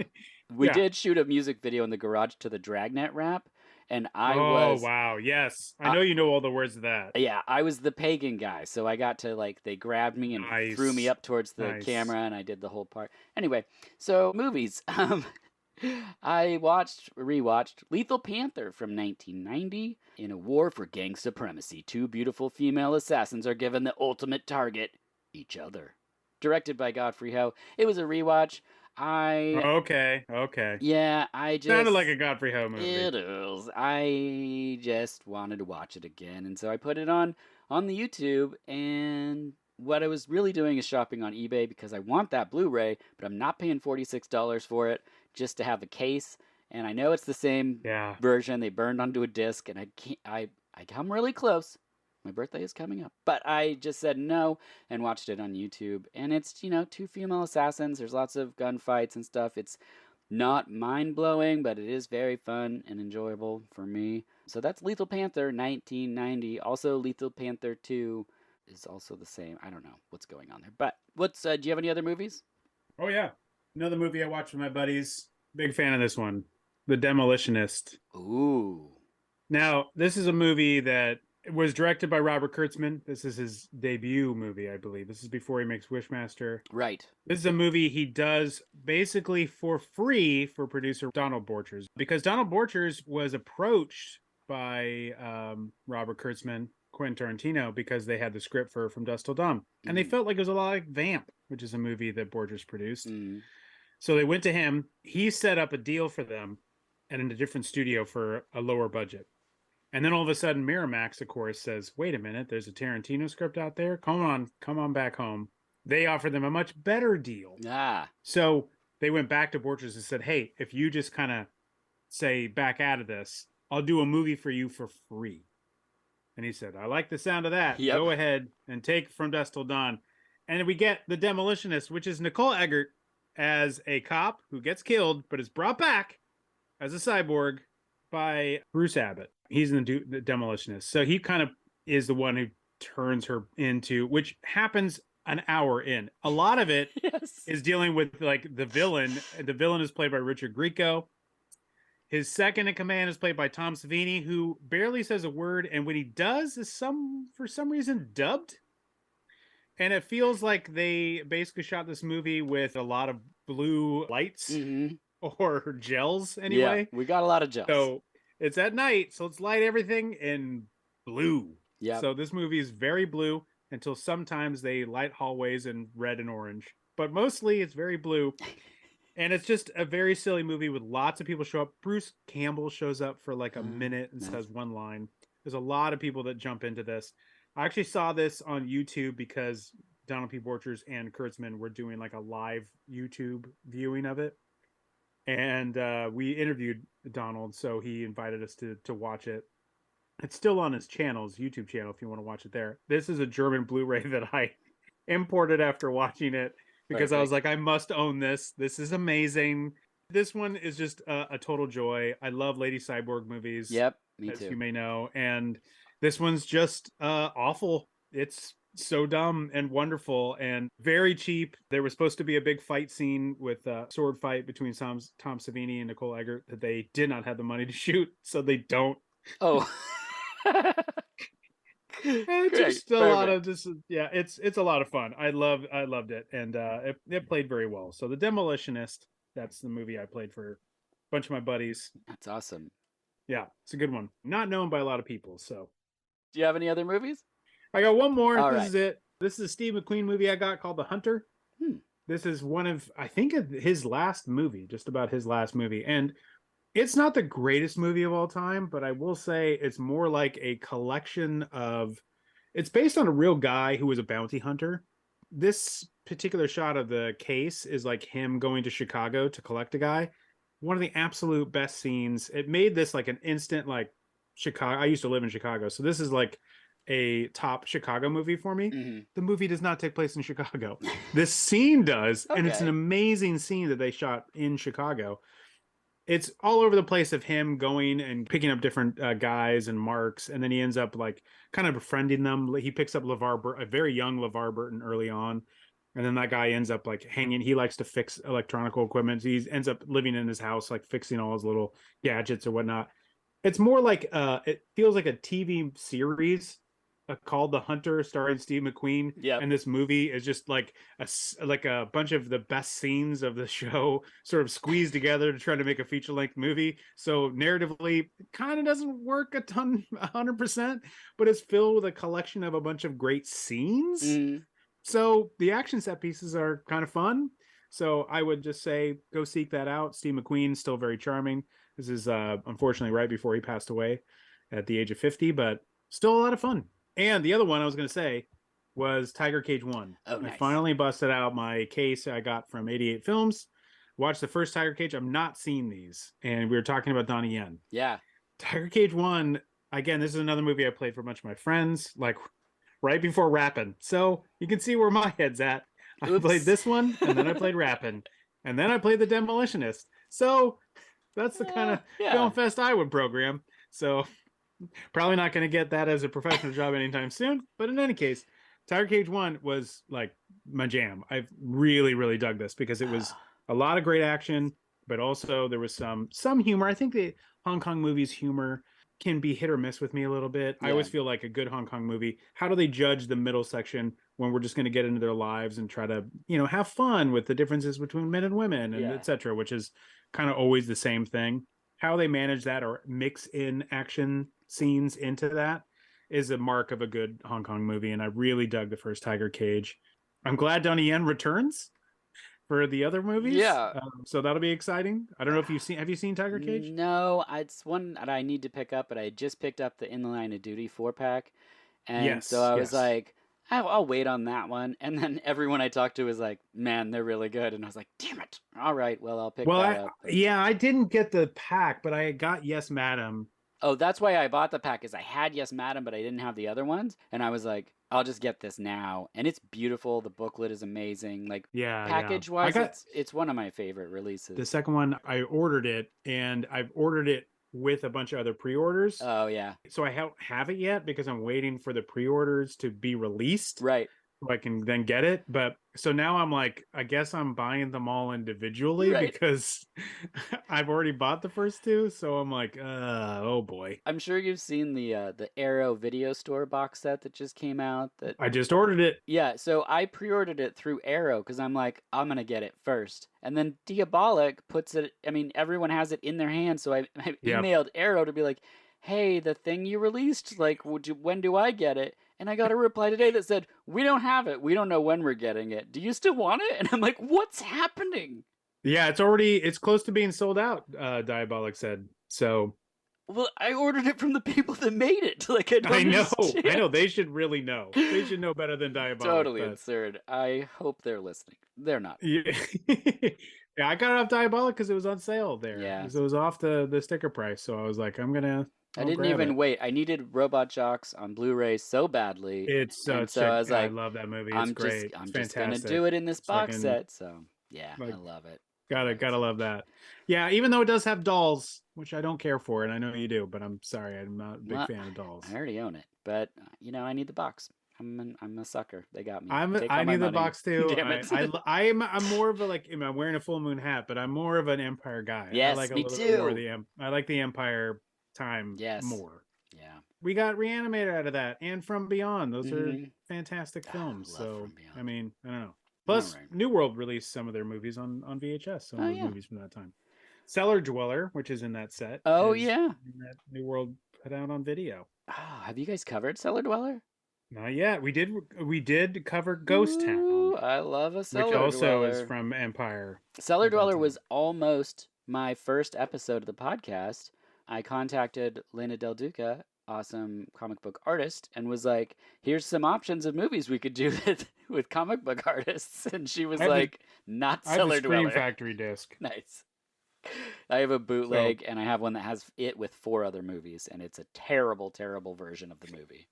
We did shoot a music video in the garage to the Dragnet rap. and I Oh, was wow. Yes. I uh, know you know all the words of that. yeah, I was the pagan guy. So I got to like they grabbed me and threw me Nice. up towards the Nice. camera and I did the whole part. Anyway, so movies. I rewatched Lethal Panther from 1990. In a war for gang supremacy, two beautiful female assassins are given the ultimate target, each other. Directed by Godfrey Ho. It was a rewatch. I Okay. Okay. yeah, I Sounded like just a Godfrey Ho movie. it is. I just wanted to watch it again, and so I put it on the YouTube. And what I was really doing is shopping on eBay because I want that Blu-ray, but I'm not paying $46 for it just to have a case. And I know it's the same Yeah. version they burned onto a disc, and I can't. I come really close. My birthday is coming up, but I just said no and watched it on YouTube. And it's two female assassins. There's lots of gunfights and stuff. It's not mind blowing, but it is very fun and enjoyable for me. So that's Lethal Panther 1990. Also, Lethal Panther 2 is also the same. I don't know what's going on there. But do you have any other movies? Oh, yeah. Another movie I watched with my buddies. Big fan of this one, The Demolitionist. Ooh. Now, this is a movie that was directed by Robert Kurtzman. This is his debut movie, I believe. This is before he makes Wishmaster. Right. This is a movie he does basically for free for producer Donald Borchers, because Donald Borchers was approached by Robert Kurtzman, Quentin Tarantino, because they had the script for From Dusk Till Dawn. And they felt like it was a lot like Vamp, which is a movie that Borchers produced. Mm. So they went to him. He set up a deal for them and in a different studio for a lower budget. And then all of a sudden, Miramax, of course, says, wait a minute, there's a Tarantino script out there. Come on back home. They offered them a much better deal. Ah. So they went back to Borchers and said, hey, if you just kind of say back out of this, I'll do a movie for you for free. And he said, I like the sound of that. Yep. Go ahead and take From Dusk Till Dawn. And we get The Demolitionist, which is Nicole Eggert as a cop who gets killed, but is brought back as a cyborg by Bruce Abbott. He's in the Demolitionist. So he kind of is the one who turns her into, which happens an hour in. A lot of it Yes. is dealing with like the villain. The villain is played by Richard Grieco. His second in command is played by Tom Savini, who barely says a word, and when he does, is for some reason dubbed. And it feels like they basically shot this movie with a lot of blue lights or gels anyway. Yeah, we got a lot of gels. So it's at night, so let's light everything in blue. Yeah. So this movie is very blue until sometimes they light hallways in red and orange. But mostly it's very blue. And it's just a very silly movie with lots of people show up. Bruce Campbell shows up for like a minute and says one line. There's a lot of people that jump into this. I actually saw this on YouTube because Donald P. Borchers and Kurtzman were doing like a live YouTube viewing of it. And we interviewed Donald, so he invited us to watch it. It's still on his channel, his YouTube channel, if you want to watch it there. This is a German Blu-ray that I imported after watching it because Perfect. I was like, I must own this. This is amazing. This one is just a total joy. I love Lady Cyborg movies. Yep, me as too. you may know. And this one's just awful. It's so dumb and wonderful and very cheap. There was supposed to be a big fight scene with a sword fight between Tom Savini and Nicole Eggert that they did not have the money to shoot, so they don't. Oh. It's just a lot of just it's a lot of fun. I loved it, and it played very well. So The Demolitionist, that's the movie I played for a bunch of my buddies. That's awesome. Yeah, it's a good one. Not known by a lot of people. So do you have any other movies? I got one more. All this right. is it. This is a Steve McQueen movie I got called The Hunter. This is one of, I think, of his last movie, just about his last movie. And it's not the greatest movie of all time, but I will say it's more like a collection of, it's based on a real guy who was a bounty hunter. This particular shot of the case is like him going to Chicago to collect a guy. One of the absolute best scenes. It made this like an instant, like, Chicago. I used to live in Chicago, so this is like a top Chicago movie for me. The movie does not take place in Chicago. This scene does, and it's an amazing scene that they shot in Chicago. It's all over the place of him going and picking up different guys and marks, and then he ends up like kind of befriending them. He picks up a very young LeVar Burton early on, and then that guy ends up like hanging. He likes to fix electronic equipment. So he ends up living in his house, like fixing all his little gadgets or whatnot. It's more like it feels like a TV series called The Hunter, starring Steve McQueen, Yep. and this movie is just like like a bunch of the best scenes of the show sort of squeezed together to try to make a feature length movie. So narratively, it kind of doesn't work 100%, but it's filled with a collection of a bunch of great scenes. Mm. So the action set pieces are kind of fun. So I would just say go seek that out. Steve McQueen still very charming. This is unfortunately right before he passed away at the age of 50, but still a lot of fun. And the other one I was going to say was Tiger Cage 1. Oh, I nice. finally busted out my case I got from 88 Films. Watched the first Tiger Cage. I'm not seeing these. And we were talking about Donnie Yen. Yeah. Tiger Cage 1, again, this is another movie I played for a bunch of my friends, like right before Rappin'. So you can see where my head's at. I played Oops. this one, and then I played Rappin', and then I played The Demolitionist. So that's the kind of Yeah. film fest I would program. So probably not going to get that as a professional job anytime soon. But in any case, Tiger Cage 1 was like my jam. I've really, really dug this because it was a lot of great action, but also there was some humor. I think the Hong Kong movies humor can be hit or miss with me a little bit. I Yeah. always feel like a good Hong Kong movie, how do they judge the middle section when we're just going to get into their lives and try to, have fun with the differences between men and women and Yeah. etc., which is kind of always the same thing. How they manage that or mix in action scenes into that is a mark of a good Hong Kong movie. And I really dug the first Tiger Cage. I'm glad Donnie Yen returns for the other movies. Yeah. So that'll be exciting. I don't know if have you seen Tiger Cage? No, it's one that I need to pick up, but I just picked up the In the Line of Duty 4-pack. And so Yes, I was yes. like, I'll wait on that one. And then everyone I talked to was like, man, they're really good. And I was like, damn it. All right, well, I'll pick Well, that up. But... I didn't get the pack, but I got Yes, Madam. Oh, that's why I bought the pack, is I had Yes Madam, but I didn't have the other ones. And I was like, I'll just get this now. And it's beautiful. The booklet is amazing. Like, Yeah, yeah. package I wise, got it's one of my favorite the releases. second one. I ordered it, and I've ordered it with a bunch of other pre-orders. Oh yeah. So I don't have it yet because I'm waiting for the pre-orders to be released Right. so I can then get it. But so now I'm like, I guess I'm buying them all individually Right. because I've already bought the first two. So I'm like, oh boy. I'm sure you've seen the Arrow video store box set that just came out. That I just ordered it. Yeah, so I pre-ordered it through Arrow because I'm like, I'm gonna get it first. And then Diabolic puts it. I mean, everyone has it in their hands, so I Yep. emailed Arrow to be like, hey, the thing you released, like, when do I get it? And I got a reply today that said, we don't have it. We don't know when we're getting it. Do you still want it? And I'm like, what's happening? Yeah, it's close to being sold out, Diabolic said. So Well, I ordered it from the people that made it. Like, I don't I know, understand. I know they should really know. They should know better than Diabolic. Totally But absurd. I hope they're listening. They're not. yeah, yeah, I got it off Diabolic because it was on sale there. Yeah. So it was off the sticker price. So I was like, I I'll didn't grab even it. wait. I needed Robot Jocks on Bluray so badly, It's and such so I a was I like, love that movie. It's great. I'm It's just gonna fantastic. do it in this It's box fucking set. So yeah, I like love it. gotta love that. Yeah, even though it does have dolls, which I don't care for, and I know you do, but I'm sorry, I'm not a big Well, fan of dolls. I already own it, but I need the box. I'm a sucker. They got me. Take I all my need the money. box too. Damn it. I'm more of a like I'm wearing a full moon hat, but I'm more of an Empire guy. I Yes, like a me little bit more of too. I like the Empire time Yes. more. Yeah. We got Reanimator out of that and From Beyond. Those are Mm-hmm. fantastic films. Love So From Beyond. I mean, I don't know. All Plus, right. New World released some of their movies on VHS. Some Oh of those yeah. movies from that time. Cellar Dweller, which is in that set, Oh is yeah. in that New World put out on video. Oh, have you guys covered Cellar Dweller? Not yet. We did cover Ghost Ooh, Town, I love a which Cellar also is Dweller. from Empire Cellar at that Dweller time. was almost my first episode of the podcast. I contacted Lena Del Duca, awesome comic book artist, and was like, here's some options of movies we could do with comic book artists. And she was I have the like, not I have the Cellar Scream Dweller. Factory disc. Nice. I have a So bootleg, and I have one that has it with 4 other movies, and it's a terrible, terrible version of the movie.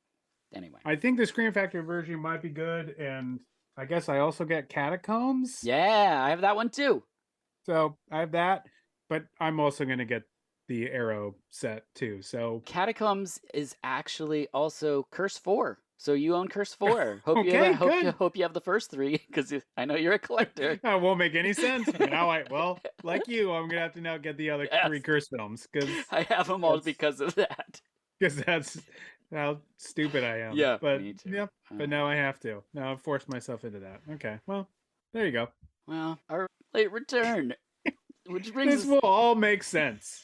Anyway. I think the Scream Factory version might be good, and I guess I also get Catacombs. Yeah, I have that one too. So I have that, but I'm also gonna get the Arrow set too. So Catacombs is actually also Curse 4. So you own Curse 4. Hope you Okay, have good. hope you have the first 3 because I know you're a collector. That won't make any sense. Now like you, I'm gonna have to now get the other Yes. 3 Curse films I have them all that's because of that. that's how stupid I am. Yeah, But me too. yeah, but now I have to. Now I've forced myself into that. Okay, well, there you go. Well, our late return, which brings This us will all make sense.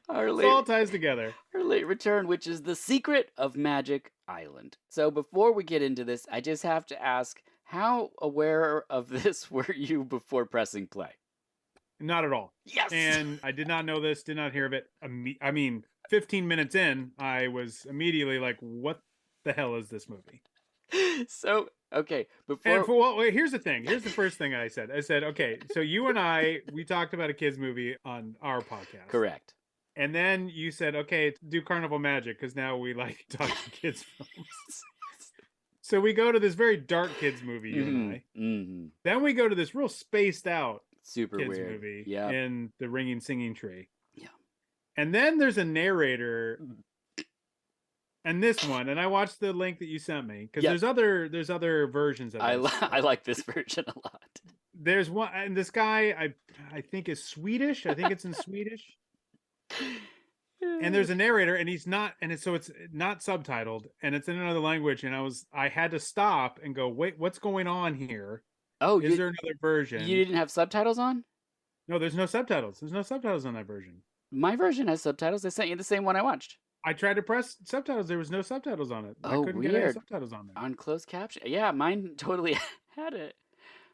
our It late all ties together. our late return, which is The Secret of Magic Island. So before we get into this, I just have to ask, how aware of this were you before pressing play? Not at all. Yes. And I did not know this, did not hear of it. I mean, 15 minutes in, I was immediately like, what the hell is this movie? So, okay, And wait, here's the thing. Here's the first thing I said. I said, okay, so you and I, we talked about a kids movie on our podcast. Correct. And then you said, okay, do Carnival Magic because now we like talking kids films. So we go to this very dark kids movie, you and I. Mm-hmm. Then we go to this real spaced out Super kids weird movie Yeah. in the Ringing Singing Tree. Yeah. And then there's a narrator and this one, and I watched the link that you sent me because Yep. there's other versions of this. I like this version a lot. There's one, and this guy I think is Swedish. I think it's in Swedish. And there's a narrator, and he's not, and it's not subtitled, and it's in another language. And I had to stop and go, wait, what's going on here? Oh, is there another version? You didn't have subtitles on? No, there's no subtitles. There's no subtitles on that version. My version has subtitles. I sent you the same one I watched. I tried to press subtitles. There was no subtitles on it. Oh, I couldn't weird. get any subtitles on there. On closed caption? Yeah, mine totally had it.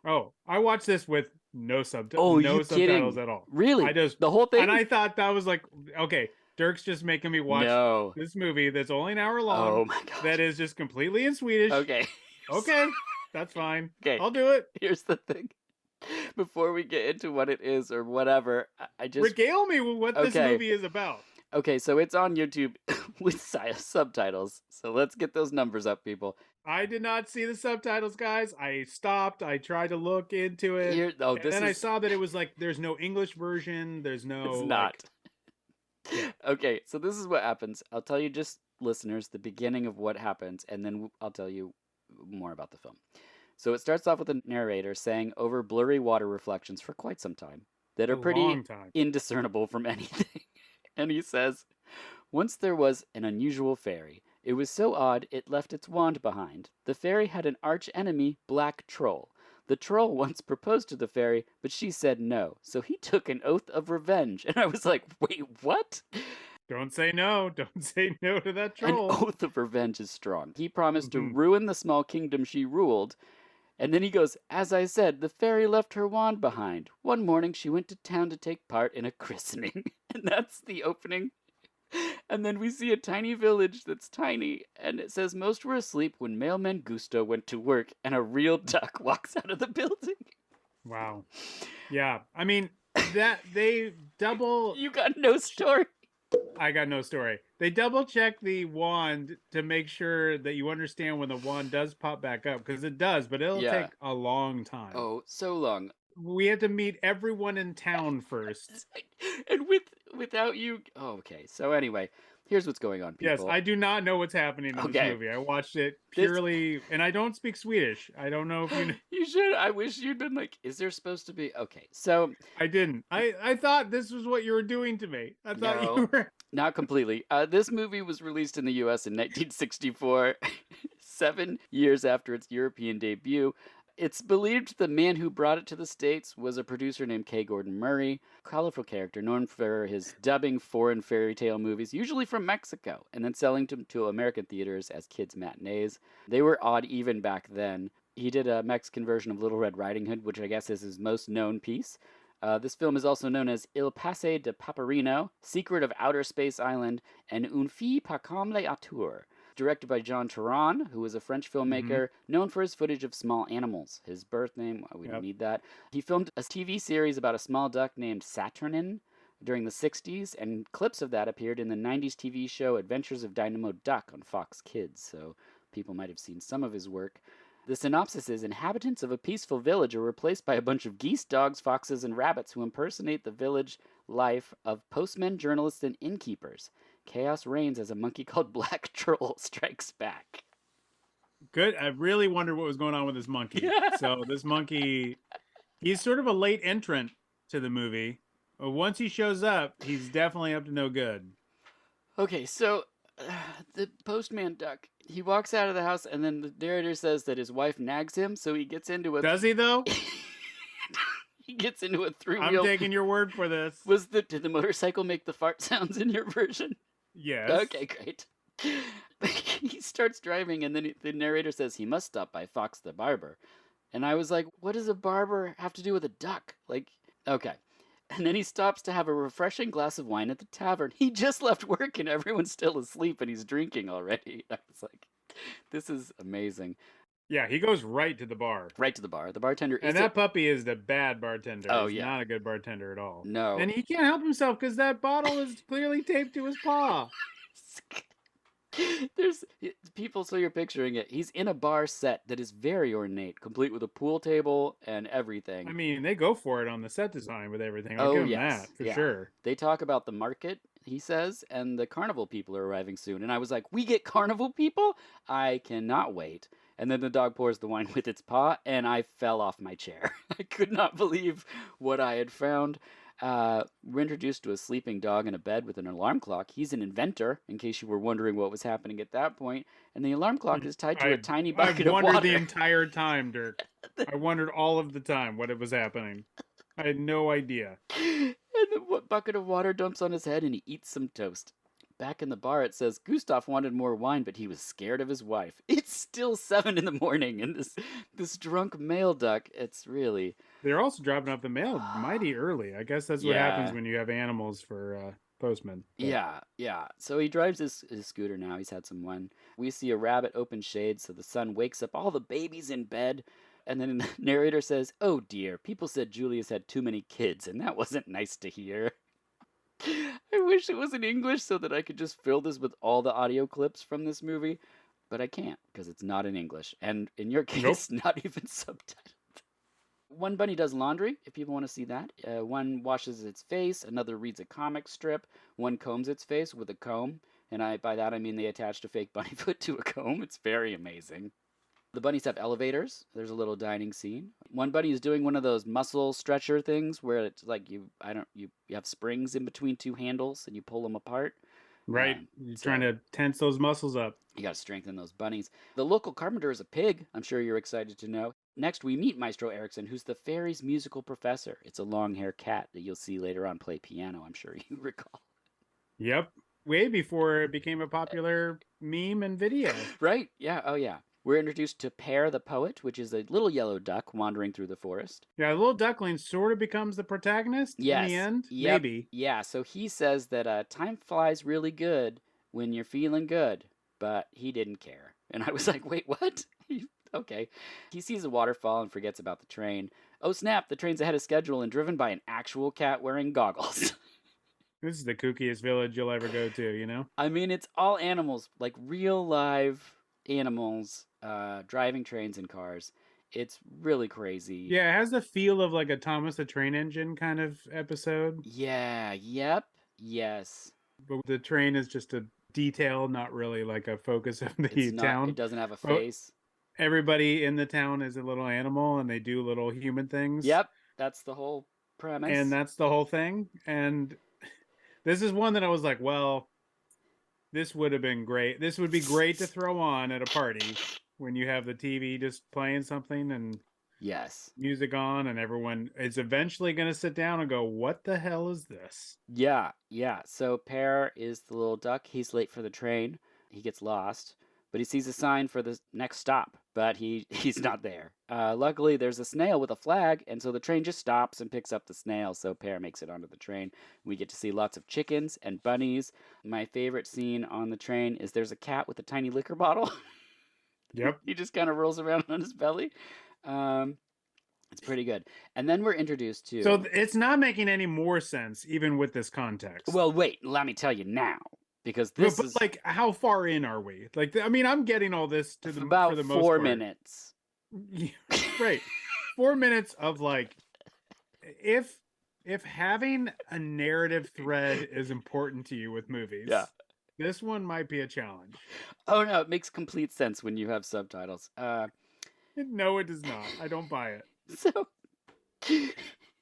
Oh, I watched this with no subtitles. Oh, no you subtitles kidding? at all. Really? I just the whole thing? And I thought that was like, okay, Dirk's just making me watch this movie that's only an hour long. Oh my god. That is just completely in Swedish. Okay. Okay, that's fine. Okay. I'll do it. Here's the thing. Before we get into what it is or whatever, I just regale me with what this movie is about. Okay, so it's on YouTube with subtitles. So let's get those numbers up, people. I did not see the subtitles, guys. I stopped. I tried to look into it. I saw that it was like there's no English version. There's no. It's not. Okay, so this is what happens. I'll tell you, just listeners, the beginning of what happens, and then I'll tell you more about the film. So it starts off with a narrator saying over blurry water reflections for quite some time that are pretty indiscernible from anything. And he says, once there was an unusual fairy. It was so odd it left its wand behind. The fairy had an arch enemy, Black Troll. The troll once proposed to the fairy, but she said no. So he took an oath of revenge. And I was like, wait, what? Don't say no. Don't say no to that troll. An oath of revenge is strong. He promised to ruin the small kingdom she ruled. And then he goes, as I said, the fairy left her wand behind. One morning she went to town to take part in a christening. And that's the opening. And then we see a tiny village that's tiny. And it says most were asleep when mailman Gusto went to work and a real duck walks out of the building. Wow. Yeah. I mean, that they double... You got no story. I got no story. They double check the wand to make sure that you understand when the wand does pop back up, because it does, but it'll take a long time. Oh, so long. We had to meet everyone in town first. And without you... Oh, okay. So anyway, here's what's going on, people. Yes, I do not know what's happening in this movie. I watched it purely... And I don't speak Swedish. I don't know if you know. You should. I wish you'd been like, is there supposed to be... Okay, so... I didn't. I thought this was what you were doing to me. I thought you were... Not completely. This movie was released in the U.S. in 1964, 7 years after its European debut. It's believed the man who brought it to the States was a producer named K. Gordon Murray, a colorful character known for his dubbing foreign fairy tale movies, usually from Mexico, and then selling them to American theaters as kids' matinees. They were odd even back then. He did a Mexican version of Little Red Riding Hood, which I guess is his most known piece. This film is also known as Il Passe de Paperino, Secret of Outer Space Island, and Un fille pas comme les autres, directed by Jean Turan, who was a French filmmaker known for his footage of small animals. His birth name, we don't need that. He filmed a TV series about a small duck named Saturnin during the 60s, and clips of that appeared in the 90s TV show Adventures of Dynamo Duck on Fox Kids, so people might have seen some of his work. The synopsis is, inhabitants of a peaceful village are replaced by a bunch of geese, dogs, foxes, and rabbits who impersonate the village life of postmen, journalists, and innkeepers. Chaos reigns as a monkey called Black Troll strikes back. Good. I really wondered what was going on with this monkey. So this monkey, he's sort of a late entrant to the movie. But once he shows up, he's definitely up to no good. Okay, so the postman duck, he walks out of the house, and then the narrator says that his wife nags him, so he gets into a Does he though? he gets into a I'm three-wheel. taking your word for this. Did the motorcycle make the fart sounds in your version? Yes. Okay, great. He starts driving, and then the narrator says he must stop by Fox the barber. And I was like, what does a barber have to do with a duck? Like, okay. And then he stops to have a refreshing glass of wine at the tavern. He just left work and everyone's still asleep and he's drinking already. I was like, this is amazing. Yeah, he goes right to the bar. Right to the bar. The bartender And that puppy is the bad bartender. Oh, He's yeah. not a good bartender at all. No. And he can't help himself because that bottle is clearly taped to his paw. There's people, so you're picturing it. He's in a bar set that is very ornate, complete with a pool table and everything. I mean, they go for it on the set design with everything. I'll Oh, give him yes. that, for Yeah. sure. They talk about the market, he says, and the carnival people are arriving soon. And I was like, we get carnival people? I cannot wait. And then the dog pours the wine with its paw, and I fell off my chair. I could not believe what I had found. We're introduced to a sleeping dog in a bed with an alarm clock. He's an inventor, in case you were wondering what was happening at that point. And the alarm clock is tied to a tiny bucket of water. I've wondered the entire time, Dirk. I wondered all of the time what was happening. I had no idea. And the bucket of water dumps on his head, and he eats some toast. Back in the bar, it says Gustav wanted more wine, but he was scared of his wife. It's still 7 in the morning, and this drunk male duck, it's really... They're also dropping off the mail mighty early. I guess that's what happens when you have animals for postmen. But... Yeah. So he drives his scooter now. He's had some wine. We see a rabbit open shades, so the sun wakes up all the babies in bed. And then the narrator says, oh dear, people said Julius had too many kids, and that wasn't nice to hear. I wish it was in English so that I could just fill this with all the audio clips from this movie, but I can't because it's not in English. And in your case, not even subtitled. One bunny does laundry, if people want to see that. One washes its face, another reads a comic strip, one combs its face with a comb, and by that I mean they attached a fake bunny foot to a comb. It's very amazing. The bunnies have elevators. There's a little dining scene. One bunny is doing one of those muscle stretcher things where it's like you have springs in between two handles and you pull them apart. Right. You're trying to tense those muscles up. You got to strengthen those bunnies. The local carpenter is a pig. I'm sure you're excited to know. Next, we meet Maestro Erickson, who's the fairy's musical professor. It's a long-haired cat that you'll see later on play piano, I'm sure you recall. Yep. Way before it became a popular meme and video. Right? Yeah. Oh, yeah. We're introduced to Pear the poet, which is a little yellow duck wandering through the forest. Yeah, the little duckling sort of becomes the protagonist in the end. Yep. Maybe. Yeah, so he says that time flies really good when you're feeling good, but he didn't care. And I was like, wait, what? Okay. He sees a waterfall and forgets about the train. Oh, snap, the train's ahead of schedule and driven by an actual cat wearing goggles. This is the kookiest village you'll ever go to, you know? I mean, it's all animals, like real live animals driving trains and cars. It's really crazy. Yeah, it has the feel of like a Thomas the Train Engine kind of episode. Yeah, yep, yes. But the train is just a detail, not really like a focus of the town. It doesn't have a face. Everybody in the town is a little animal and they do little human things. Yep, that's the whole premise. And that's the whole thing. And this is one that I was like, well, this would have been great. This would be great to throw on at a party when you have the TV just playing something and music on and everyone is eventually going to sit down and go, what the hell is this? Yeah. So Pear is the little duck. He's late for the train. He gets lost, but he sees a sign for the next stop, but he's not there. Luckily, there's a snail with a flag, and so the train just stops and picks up the snail, so Pear makes it onto the train. We get to see lots of chickens and bunnies. My favorite scene on the train is there's a cat with a tiny liquor bottle. Yep. He just kind of rolls around on his belly. It's pretty good. And then we're introduced to... So it's not making any more sense, even with this context. Well, wait, let me tell you now. Because this is... like, how far in are we? Like, I mean, I'm getting all this to about for the most 4 part. minutes. Yeah, right. 4 minutes of like, if having a narrative thread is important to you with movies, This one might be a challenge. Oh no, it makes complete sense when you have subtitles. No, it does not. I don't buy it. So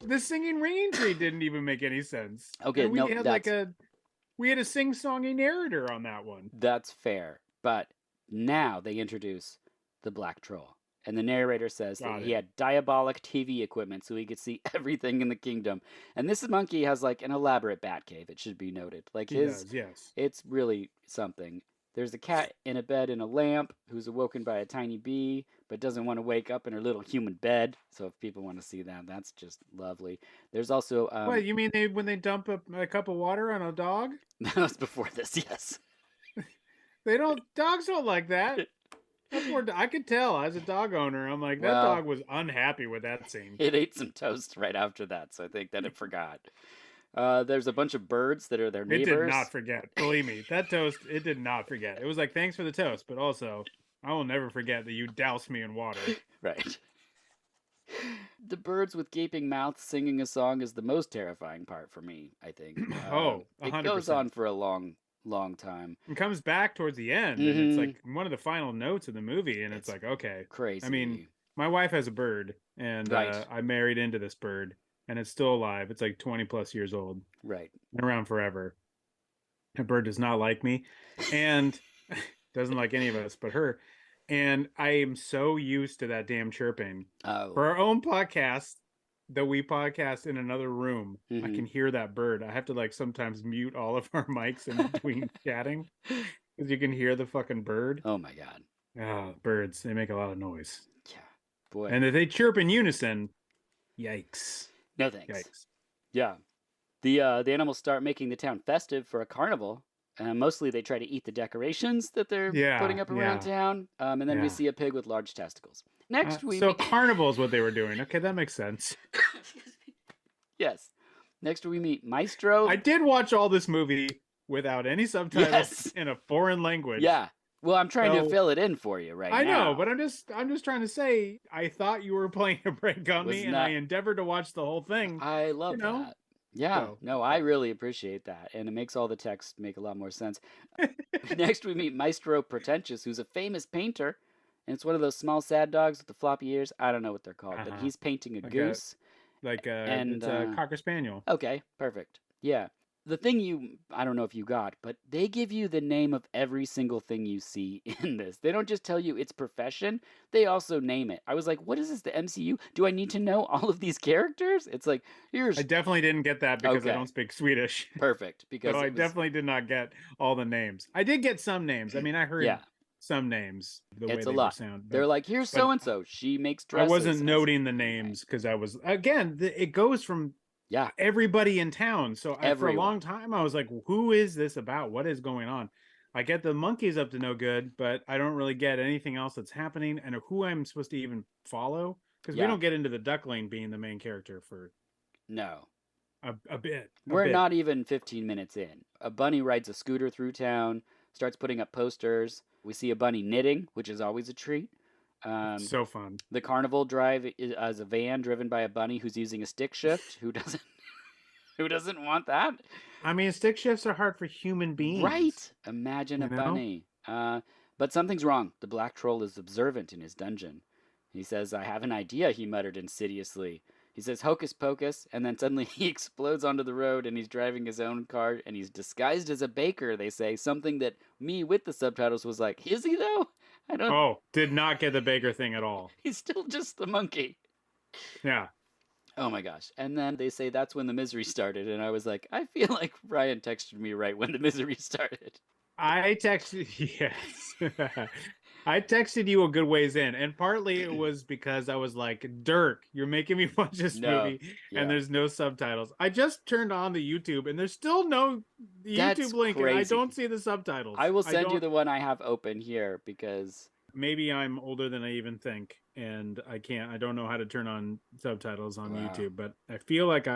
The singing ranger didn't even make any sense. okay, And we no, had a sing-songy narrator on that one. that's fair. But now they introduce the Black Troll. And the narrator says that Got he it. had diabolic TV equipment so he could see everything in the kingdom. And this monkey has like an elaborate bat cave, it should be noted. Like He does, yes. it's really something. There's a cat in a bed in a lamp who's awoken by a tiny bee, but doesn't want to wake up in her little human bed. So if people want to see that, that's just lovely. There's also What, you mean when they dump a cup of water on a dog? that was before this, yes. Dogs don't like that. I could tell as a dog owner. I'm like, that Well, dog was unhappy with that scene. it ate some toast right after that, so I think that it forgot. There's a bunch of birds that are their It neighbors. did not forget. Believe me, that toast, it did not forget. It was like, thanks for the toast, but also, I will never forget that you doused me in water. Right. The birds with gaping mouths singing a song is the most terrifying part for me, I think. Oh, it 100%. goes on for a long, long time. It comes back towards the end, and it's like one of the final notes of the movie, and it's like, okay. Crazy. I mean, my wife has a bird, and Right. I married into this bird, and it's still alive. It's like 20 plus years old. Right. Been around forever. Her bird does not like me, and doesn't like any of us but her. And I am so used to that damn chirping. Oh. For our own podcast that we podcast in another room, I Mhm. can hear that bird. I have to like sometimes mute all of our mics in between chatting because you can hear the fucking bird. Oh my god. Oh, birds, they make a lot of noise. Yeah. Boy. And if they chirp in unison, yikes. No thanks. Yikes. Yeah. The animals start making the town festive for a carnival. Mostly they try to eat the decorations that they're putting up around town. And then we see a pig with large testicles. Next we So carnival is what they were doing. Okay, that makes sense. Yes. Next we meet Maestro. I did watch all this movie without any subtitles Yes. in a foreign language. Yeah. Well, I'm trying to fill it in for you right now. I know, but I'm just trying to say I thought you were playing a prank on me, and I endeavored to watch the whole thing. I love that. Yeah, So. no, I really appreciate that, and it makes all the text make a lot more sense. Next, we meet Maestro Pretentious, who's a famous painter, and it's one of those small sad dogs with the floppy ears. I don't know what they're called, but he's painting a goose. It's a Cocker Spaniel. Okay, perfect. Yeah. The thing I don't know if you got, but they give you the name of every single thing you see in this. They don't just tell you its profession, they also name it. I was like, what is this, the MCU? Do I need to know all of these characters? It's like, here's... I definitely didn't get that because I don't speak Swedish. Perfect. Because so I definitely did not get all the names. I did get some names. I mean, I heard some names the way they sound. They're like, here's so-and-so. She makes dresses. I wasn't noting the names because I was, again, it goes from... Yeah. Everybody in town. So for a long time, I was like, who is this about? What is going on? I get the monkeys up to no good, but I don't really get anything else that's happening and who I'm supposed to even follow. Because we don't get into the duckling being the main character for a bit. We're not even 15 minutes in. A bunny rides a scooter through town, starts putting up posters. We see a bunny knitting, which is always a treat. So fun. The carnival drive is a van driven by a bunny who's using a stick shift. Who doesn't want that? I mean, stick shifts are hard for human beings. Right. Imagine a bunny. But something's wrong. The black troll is observant in his dungeon. He says, I have an idea, he muttered insidiously. He says, hocus pocus, and then suddenly he explodes onto the road and he's driving his own car and he's disguised as a baker, they say. Something that me with the subtitles was like, is he though? I don't... Oh, did not get the baker thing at all. He's still just the monkey. Yeah. Oh my gosh. And then they say that's when the misery started. And I was like, I feel like Ryan texted me right when the misery started. I texted, yes. I texted you a good ways in. And partly it was because I was like, Dirk, you're making me watch this movie. And there's no subtitles. I just turned on the YouTube and there's still no YouTube link. And I don't see the subtitles. I will send you the one I have open here because... Maybe I'm older than I even think, and I don't know how to turn on subtitles on YouTube, but I feel like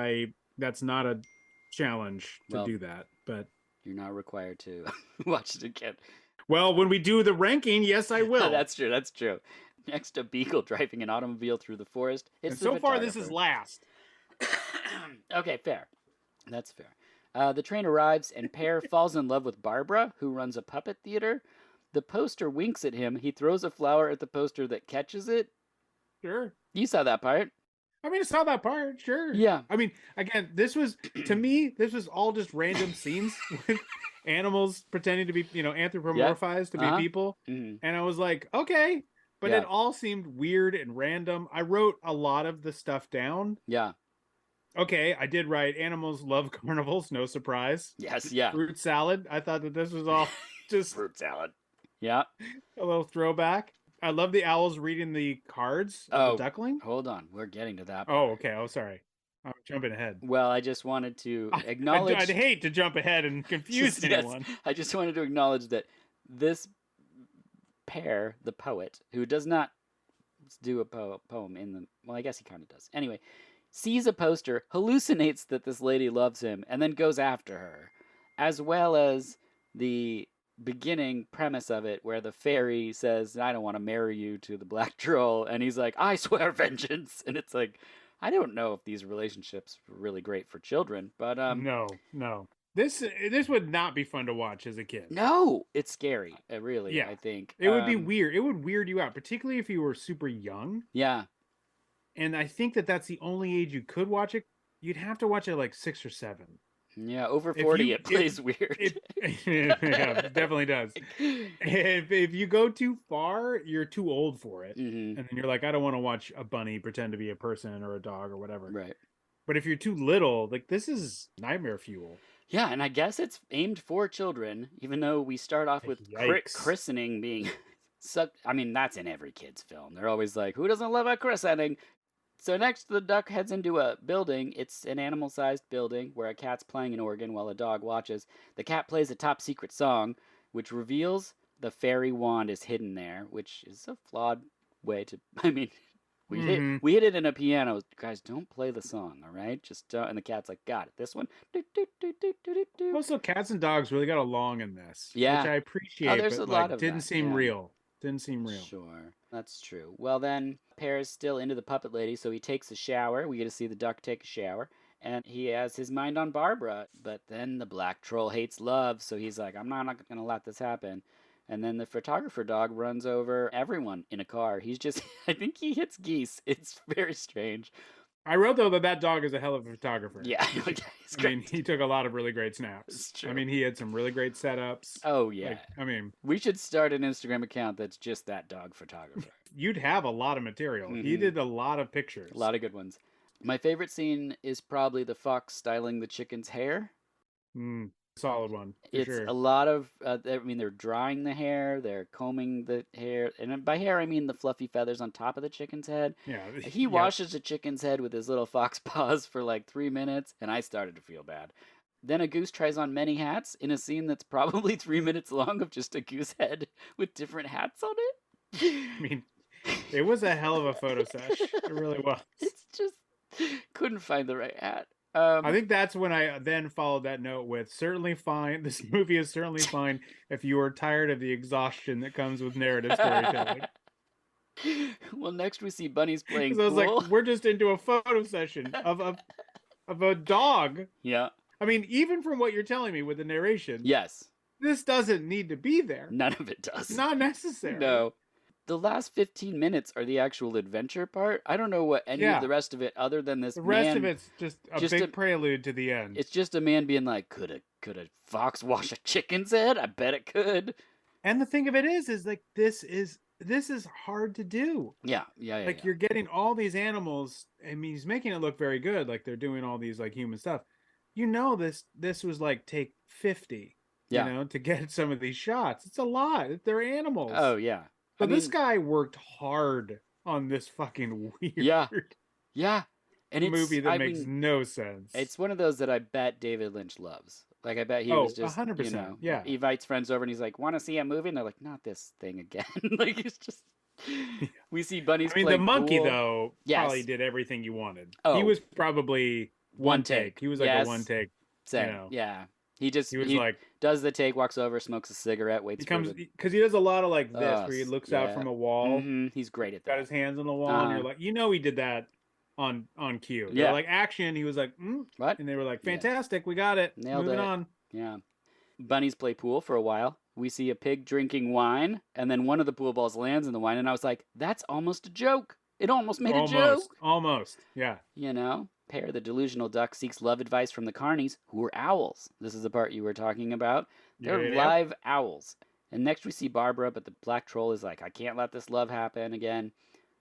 that's not a challenge to do that, but you're not required to watch it again. Well, when we do the ranking, yes, I will. That's true. Next, a beagle driving an automobile through the forest. And so far, this is last. Okay, fair. That's fair. The train arrives, and Pear falls in love with Barbara, who runs a puppet theater. The poster winks at him. He throws a flower at the poster that catches it. Sure. You saw that part. I mean, I saw that part. Sure. Yeah. I mean, again, this was, to me, this was all just random scenes with animals pretending to be, anthropomorphized to be people. Mhm. And I was like, okay. But Yeah. it all seemed weird and random. I wrote a lot of the stuff down. Yeah. Okay, I did write animals love carnivals, no surprise. Yes. Yeah. Fruit salad. I thought that this was all just Fruit salad. Yeah. a little throwback. I love the owls reading the cards of the duckling. Hold on. We're getting to that part. Oh, okay. Oh, sorry. I'm jumping ahead. Well, I just wanted to acknowledge... I'd hate to jump ahead and confuse anyone. Yes, I just wanted to acknowledge that this Pear, the poet, who does not do a poem in the... Well, I guess he kind of does. Anyway, sees a poster, hallucinates that this lady loves him, and then goes after her. As well as the beginning premise of it, where the fairy says, I don't want to marry you to the black troll, and he's like, I swear vengeance. And it's like, I don't know if these relationships are really great for children, but no. This would not be fun to watch as a kid. No, it's scary. Really, Yeah. I think. It would be weird. It would weird you out, particularly if you were super young. Yeah. And I think that that's the only age you could watch it. You'd have to watch it like 6 or 7. Yeah, over 40, it plays weird. Yeah, it definitely does. If you go too far, you're too old for it. Mm-hmm. And then you're like, I don't want to watch a bunny pretend to be a person or a dog or whatever. Right. But if you're too little, like, this is nightmare fuel. Yeah, and I guess it's aimed for children, even though we start off with christening being... I mean, that's in every kid's film. They're always like, who doesn't love a christening? So next, the duck heads into a building. It's an animal-sized building where a cat's playing an organ while a dog watches. The cat plays a top-secret song, which reveals the fairy wand is hidden there, which is a flawed way to... I mean, we hid it in a piano. Guys, don't play the song, all right? Just don't. And the cat's like, got it. This one. Also, cats and dogs really got along in this. Yeah. Which I appreciate. There's but, a lot of didn't that, seem yeah. real. Didn't seem real. Sure, that's true. Well, then, Pear is still into the puppet lady, so he takes a shower. We get to see the duck take a shower. And he has his mind on Barbara. But then the black troll hates love, so he's like, I'm not going to let this happen. And then the photographer dog runs over everyone in a car. He's just, I think he hits geese. It's very strange. I wrote, though, that dog is a hell of a photographer. Yeah. I mean, he took a lot of really great snaps. It's true. I mean, he had some really great setups. Oh, yeah. Like, I mean, we should start an Instagram account that's just that dog photographer. You'd have a lot of material. Mm-hmm. He did a lot of pictures. A lot of good ones. My favorite scene is probably the fox styling the chicken's hair. Solid one. It's sure. a lot of, I mean, they're drying the hair, they're combing the hair, and by hair I mean the fluffy feathers on top of the chicken's head. Yeah. He washes the chicken's head with his little fox paws for like 3 minutes, and I started to feel bad. Then a goose tries on many hats in a scene that's probably 3 minutes long of just a goose head with different hats on it. I mean, it was a hell of a photo sesh. It really was. It's just, couldn't find the right hat. I think that's when I then followed that note with certainly fine. This movie is certainly fine if you are tired of the exhaustion that comes with narrative storytelling. Well, next we see bunnies playing pool. I was like, we're just into a photo session of a dog. Yeah. I mean, even from what you're telling me with the narration, yes, this doesn't need to be there. None of it does. Not necessary. No. The last 15 minutes are the actual adventure part. I don't know what any of the rest of it, other than this. The rest of it's just a big prelude to the end. It's just a man being like, could a fox wash a chicken's head? I bet it could. And the thing of it is like this is hard to do. Yeah. Like you're getting all these animals. I mean, he's making it look very good. Like they're doing all these like human stuff. You know, this was like take 50. You know, to get some of these shots. It's a lot. They're animals. Oh yeah. But this guy worked hard on this fucking weird and it's, movie that makes no sense. It's one of those that I bet David Lynch loves. Like I bet he was just 100%. You know, yeah. He invites friends over and he's like, "Want to see a movie?" And they're like, "Not this thing again." Like it's just we see bunnies. I mean, the monkey though probably did everything you wanted. Oh. He was probably one take. He was like a one take. Same. You know. Yeah. He was like does the take, walks over, smokes a cigarette, waits. He comes because he does a lot of like this, where he looks out from a wall. He's great at that. Got his hands on the wall, and you're like, he did that on cue. They're Yeah. like, action. He was like, What? and they were like, Yeah. fantastic, we got it. Nailed Moving it. on. Yeah. Bunnies play pool for a while. We see a pig drinking wine, and then one of the pool balls lands in the wine, and I was like, that's almost a joke. It almost made a joke. Almost. Yeah. You know? Pear, the delusional duck, seeks love advice from the carnies, who are owls. This is the part you were talking about. They're Yep. live owls. And next we see Barbara, but the black troll is like, I can't let this love happen again.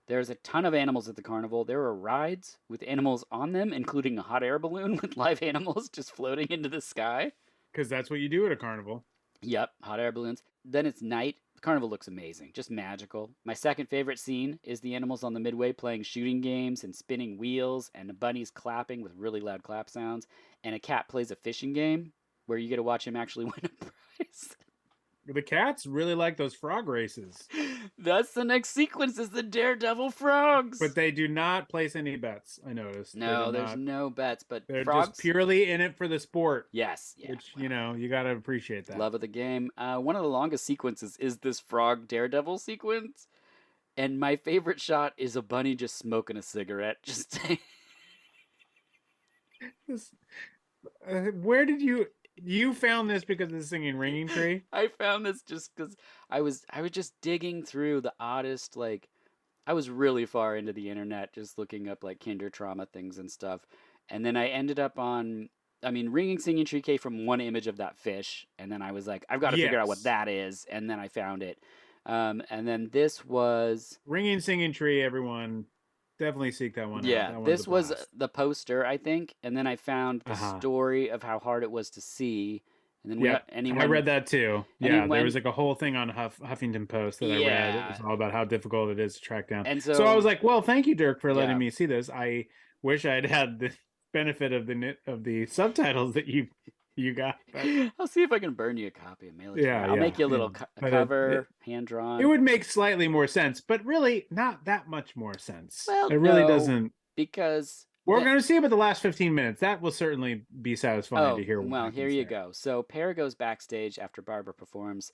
There's a ton of animals at the carnival. There are rides with animals on them, including a hot air balloon with live animals just floating into the sky. Because that's what you do at a carnival. Yep, hot air balloons. Then it's night. The carnival looks amazing, just magical. My second favorite scene is the animals on the midway playing shooting games and spinning wheels, and the bunnies clapping with really loud clap sounds, and a cat plays a fishing game where you get to watch him actually win a prize. The cats really like those frog races. That's the next sequence is the daredevil frogs. But they do not place any bets, I noticed. No, there's no bets, but they're frogs just purely in it for the sport. Yes, yeah. Which, you got to appreciate that. Love of the game. One of the longest sequences is this frog daredevil sequence. And my favorite shot is a bunny just smoking a cigarette. Just where did you found this because of the singing ringing tree? I found this just because I was just digging through the oddest, like, I was really far into the internet just looking up like kinder trauma things and stuff. And then I ended up on, ringing singing tree came from one image of that fish. And then I was like, I've got to figure out what that is. And then I found it. And then this was ringing singing tree, everyone. Definitely seek that one out. Yeah, this was the poster, I think, and then I found the story of how hard it was to see, and then I read that too. Yeah, there was like a whole thing on Huffington Post that I read. It was all about how difficult it is to track down. And so I was like, well, thank you, Dirk, for letting me see this. I wish I'd had the benefit of the subtitles that you got. But I'll see if I can burn you a copy and mail it to you. I'll make you a little cover, hand-drawn. It would make slightly more sense, but really not that much more sense. Well, it really doesn't. Because we're going to see about the last 15 minutes. That will certainly be satisfying to hear. Well, here you go. So Pear goes backstage after Barbara performs,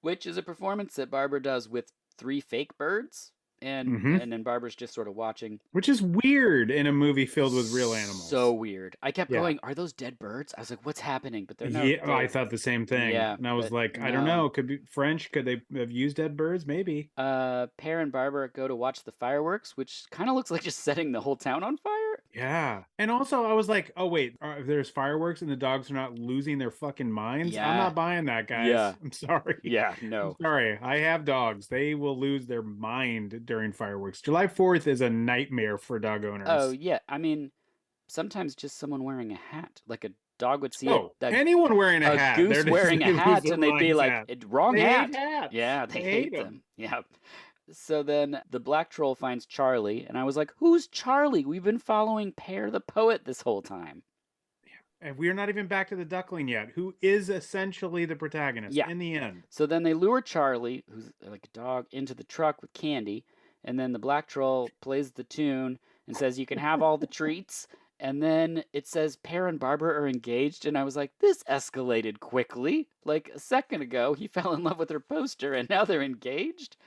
which is a performance that Barbara does with 3 fake birds. And then Barbara's just sort of watching. Which is weird in a movie filled with real animals. So weird. I kept going, are those dead birds? I was like, what's happening? But they're not. Yeah, I thought the same thing. Yeah, and I was like, I don't know. Could be French. Could they have used dead birds? Maybe. Pear and Barbara go to watch the fireworks, which kind of looks like just setting the whole town on fire. Yeah. And also I was like, oh, wait, if there's fireworks and the dogs are not losing their fucking minds? Yeah. I'm not buying that, guys. Yeah. I'm sorry. Yeah, no. I'm sorry. I have dogs. They will lose their mind during fireworks. July 4th is a nightmare for dog owners. Oh, yeah. Sometimes just someone wearing a hat. Like a dog would see anyone wearing a hat. Goose wearing a hat, and they'd be like, wrong hat. Hats. Yeah, they hate them. Yeah. So then the black troll finds Charlie, and I was like, who's Charlie? We've been following Pear the poet this whole time. And we're not even back to the duckling yet, who is essentially the protagonist in the end. So then they lure Charlie, who's like a dog, into the truck with candy, and then the black troll plays the tune and says, you can have all the treats. And then it says Pear and Barbara are engaged, and I was like, this escalated quickly. Like a second ago, he fell in love with her poster, and now they're engaged.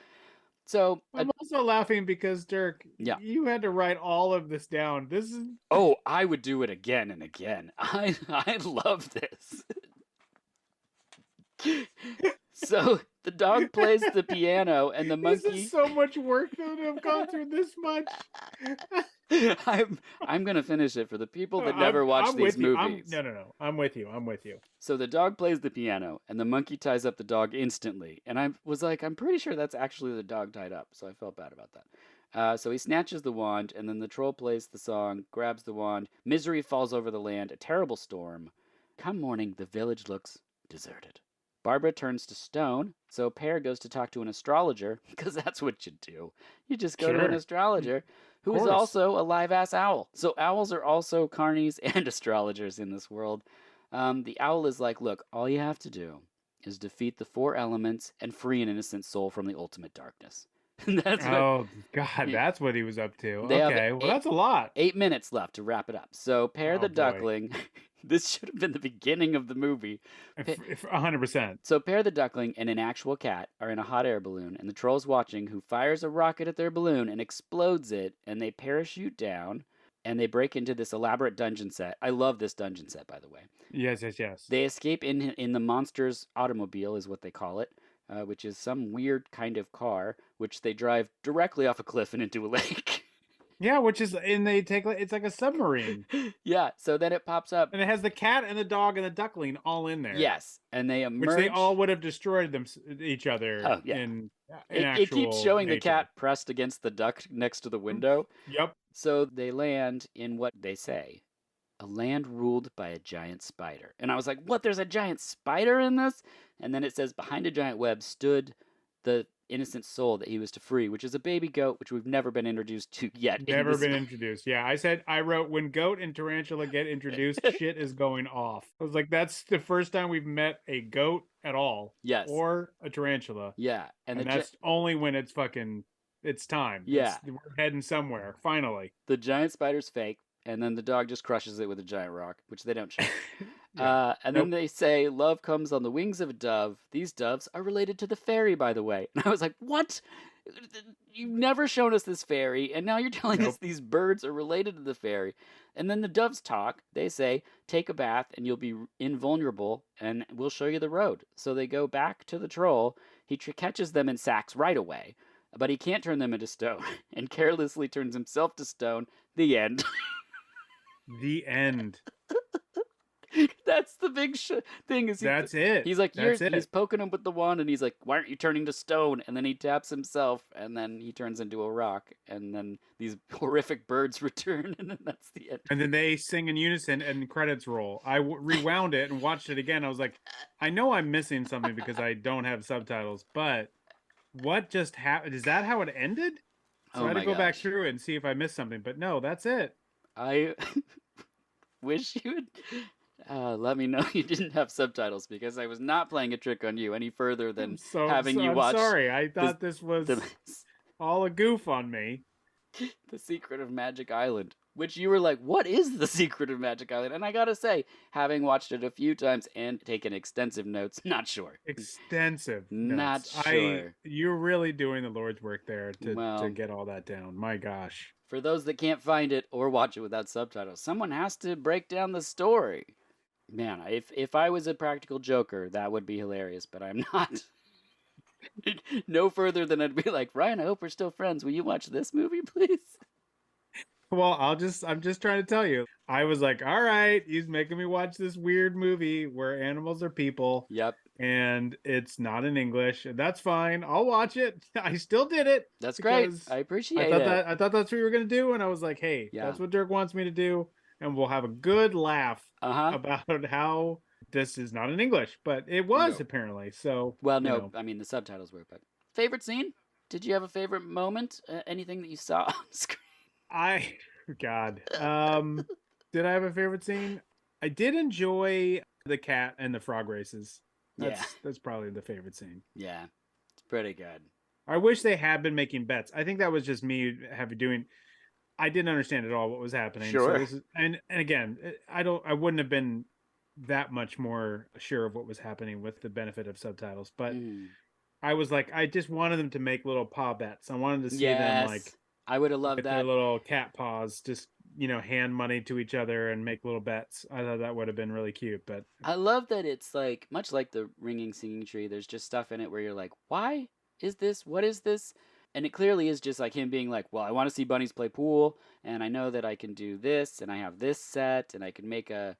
So I'm also laughing because, Dirk, you had to write all of this down. This is I would do it again and again. I love this. So the dog plays the piano, and the monkey. This is so much work to have gone through this much. I'm gonna finish it for the people that never watch these movies. No. I'm with you. So the dog plays the piano, and the monkey ties up the dog instantly. And I was like, I'm pretty sure that's actually the dog tied up. So I felt bad about that. So he snatches the wand, and then the troll plays the song, grabs the wand. Misery falls over the land, a terrible storm. Come morning, the village looks deserted. Barbara turns to stone, so Pear goes to talk to an astrologer, because that's what you do. You just go to an astrologer, who is also a live-ass owl. So owls are also carnies and astrologers in this world. The owl is like, look, all you have to do is defeat the 4 elements and free an innocent soul from the ultimate darkness. That's what he was up to. They okay, well, that's a lot. 8 minutes left to wrap it up. So Pear the duckling This should have been the beginning of the movie. If 100%. So Pear the duckling and an actual cat are in a hot air balloon, and the troll's watching, who fires a rocket at their balloon and explodes it, and they parachute down, and they break into this elaborate dungeon set. I love this dungeon set, by the way. Yes, yes, yes. They escape in the monster's automobile, is what they call it, which is some weird kind of car, which they drive directly off a cliff and into a lake. Yeah, which is, and they take, it's like a submarine. Yeah, so then it pops up. And it has the cat and the dog and the duckling all in there. Yes, and they emerge. Which they all would have destroyed each other. Oh, yeah. in it keeps showing nature. the cat pressed against the duck next to the window. Yep. So they land in what they say, a land ruled by a giant spider. And I was like, what? There's a giant spider in this? And then it says, behind a giant web stood the innocent soul that he was to free, which is a baby goat, which we've never been introduced to yet. Never been introduced. Yeah, I wrote, when goat and tarantula get introduced, shit is going off. I was like, that's the first time we've met a goat at all. Yes. Or a tarantula. Yeah. And that's only when it's time. Yeah. We're heading somewhere, finally. The giant spider's fake, and then the dog just crushes it with a giant rock, which they don't show. Yeah. And then they say, love comes on the wings of a dove. These doves are related to the fairy, by the way. And I was like, what? You've never shown us this fairy, and now you're telling us these birds are related to the fairy. And then the doves talk. They say, take a bath, and you'll be invulnerable, and we'll show you the road. So they go back to the troll. He catches them in sacks right away, but he can't turn them into stone, and carelessly turns himself to stone. The end. The end. That's the big thing. That's it. He's like, he's poking him with the wand, and he's like, why aren't you turning to stone? And then he taps himself, and then he turns into a rock, and then these horrific birds return, and then that's the end. And then they sing in unison, and credits roll. I rewound it and watched it again. I was like, I know I'm missing something because I don't have subtitles, but what just happened? Is that how it ended? So I had to go back through it and see if I missed something, but no, that's it. I wish you would let me know you didn't have subtitles, because I was not playing a trick on you any further than having you watch. I'm sorry, I thought this was all a goof on me. The Secret of Magic Island, which you were like, what is The Secret of Magic Island? And I gotta say, having watched it a few times and taken extensive notes, not sure. Extensive notes. Not sure. You're really doing the Lord's work there to get all that down. My gosh. For those that can't find it or watch it without subtitles, someone has to break down the story. Man, if I was a practical joker, that would be hilarious, but I'm not. No further than I'd be like, Ryan, I hope we're still friends. Will you watch this movie, please? Well, I'm just trying to tell you. I was like, all right, he's making me watch this weird movie where animals are people. Yep. And it's not in English. That's fine. I'll watch it. I still did it. That's great. I appreciate it. I thought that's what you were going to do. And I was like, hey, that's what Dirk wants me to do. And we'll have a good laugh about how this is not in English. But it was apparently. So, well, no, I mean, the subtitles were. But favorite scene? Did you have a favorite moment? Anything that you saw on screen? Did I have a favorite scene? I did enjoy the cat and the frog races. That's probably the favorite scene. Yeah, it's pretty good. I wish they had been making bets. I think that was just me I didn't understand at all what was happening. Sure. So and again, I wouldn't have been that much more sure of what was happening with the benefit of subtitles, but I was like, I just wanted them to make little paw bets. I wanted to see them like, I would have loved that. Their little cat paws, just, hand money to each other and make little bets. I thought that would have been really cute. But I love that it's like, much like the ringing singing tree, there's just stuff in it where you're like, why is this? What is this? And it clearly is just like him being like, well, I want to see bunnies play pool, and I know that I can do this, and I have this set, and I can make a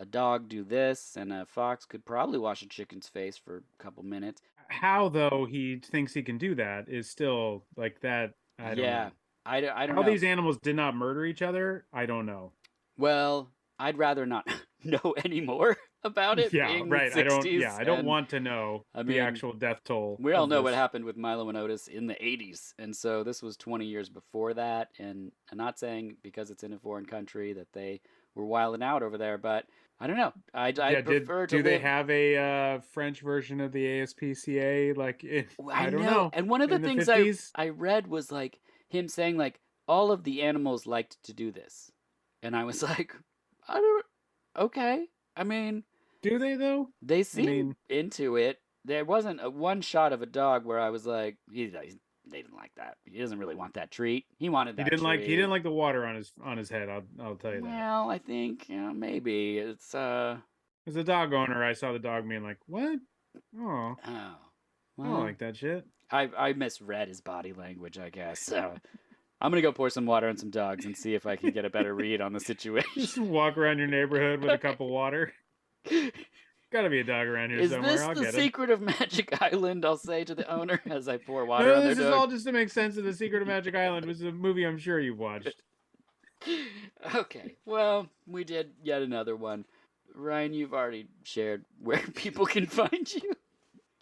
dog do this, and a fox could probably wash a chicken's face for a couple minutes. How, though, he thinks he can do that is still like that. I don't know. I don't know. How these animals did not murder each other, I don't know. Well, I'd rather not know anymore about it. Yeah, being right. The 60s, I don't want to know the actual death toll. We all know what happened with Milo and Otis in the 80s. And so this was 20 years before that. And I'm not saying because it's in a foreign country that they were wilding out over there, but I don't know. I prefer to. Do they have a French version of the ASPCA? I don't know. And one of the things I read was like him saying like all of the animals liked to do this, and I was like, Okay. I mean, Do they though? they I seem mean, into it. There wasn't one shot of a dog where I was like, they didn't like that. He doesn't really want that treat. He wanted that he didn't treat. like the water on his head. I'll tell you that. Well, I think maybe it's. As a dog owner, I saw the dog being like, "What? Oh, Oh, I don't well, like that shit." I misread his body language, I guess. So I'm gonna go pour some water on some dogs and see if I can get a better read on the situation. Just walk around your neighborhood with a cup of water. Gotta be a dog around here Is somewhere. this I'll the get him. secret of Magic Island? I'll say to the owner as I pour water No, on their this is dog. all just to make sense of The Secret of Magic Island, which is a movie I'm sure you've watched. Okay, well, we did yet another one. Ryan, you've already shared where people can find you.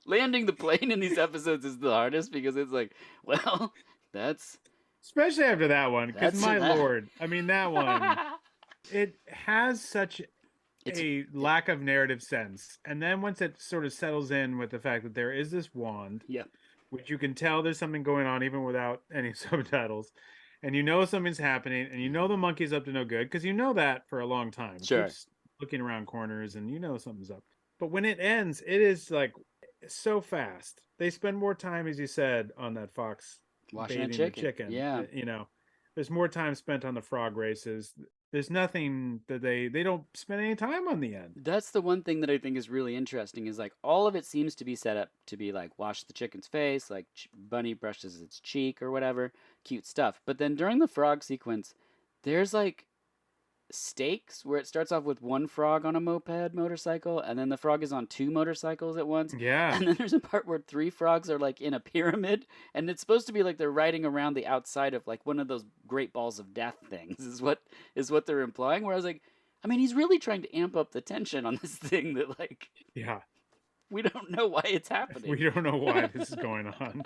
Landing the plane in these episodes is the hardest because it's like, well, that's Especially after that one, because that's my that. lord, I mean that one, it has such It's a lack of narrative sense. And then once it sort of settles in with the fact that there is this wand, yeah, which you can tell there's something going on even without any subtitles, and you know something's happening, and you know the monkey's up to no good because you know that for a long time. It sure. keeps looking around corners, and you know something's up. But when it ends, it is like so fast. They spend more time, as you said, on that fox Washing a bathing the chicken. chicken. Yeah. You know, there's more time spent on the frog races. There's nothing that they don't spend any time on the end. That's the one thing that I think is really interesting is like all of it seems to be set up to be like wash the chicken's face, like bunny brushes its cheek or whatever, cute stuff. But then during the frog sequence, there's like stakes where it starts off with one frog on a moped motorcycle and then the frog is on two motorcycles at once. Yeah. And then there's a part where three frogs are like in a pyramid and it's supposed to be like they're riding around the outside of like one of those great balls of death things is what they're implying, where I was like, I mean, he's really trying to amp up the tension on this thing that like Yeah. we don't know why it's happening. We don't know why this is going on.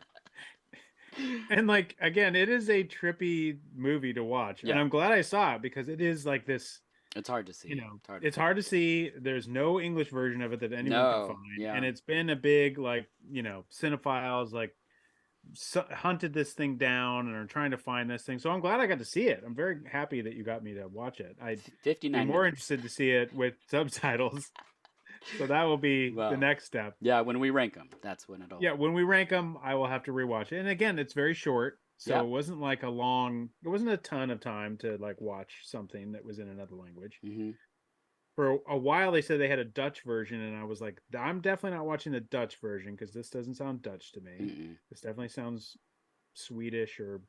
And like again, it is a trippy movie to watch. And Yeah. I'm glad I saw it because it is like this, It's hard to see. you know, It's hard it's hard to see. There's no English version of it that anyone can No, find. yeah. And it's been a big like, cinephiles like hunted this thing down and are trying to find this thing. So I'm glad I got to see it. I'm very happy that you got me to watch it. I'd be 59 more minutes. interested to see it with subtitles. So that will be Well, the next step. Yeah, when we rank them, that's when it'll. Yeah, when we rank them, I will have to rewatch it. And again, it's very short, so Yeah. it wasn't like it wasn't a ton of time to like watch something that was in another language. Hmm. For a while, they said they had a Dutch version, and I was like, I'm definitely not watching the Dutch version because this doesn't sound Dutch to me. Mm-mm. This definitely sounds Swedish or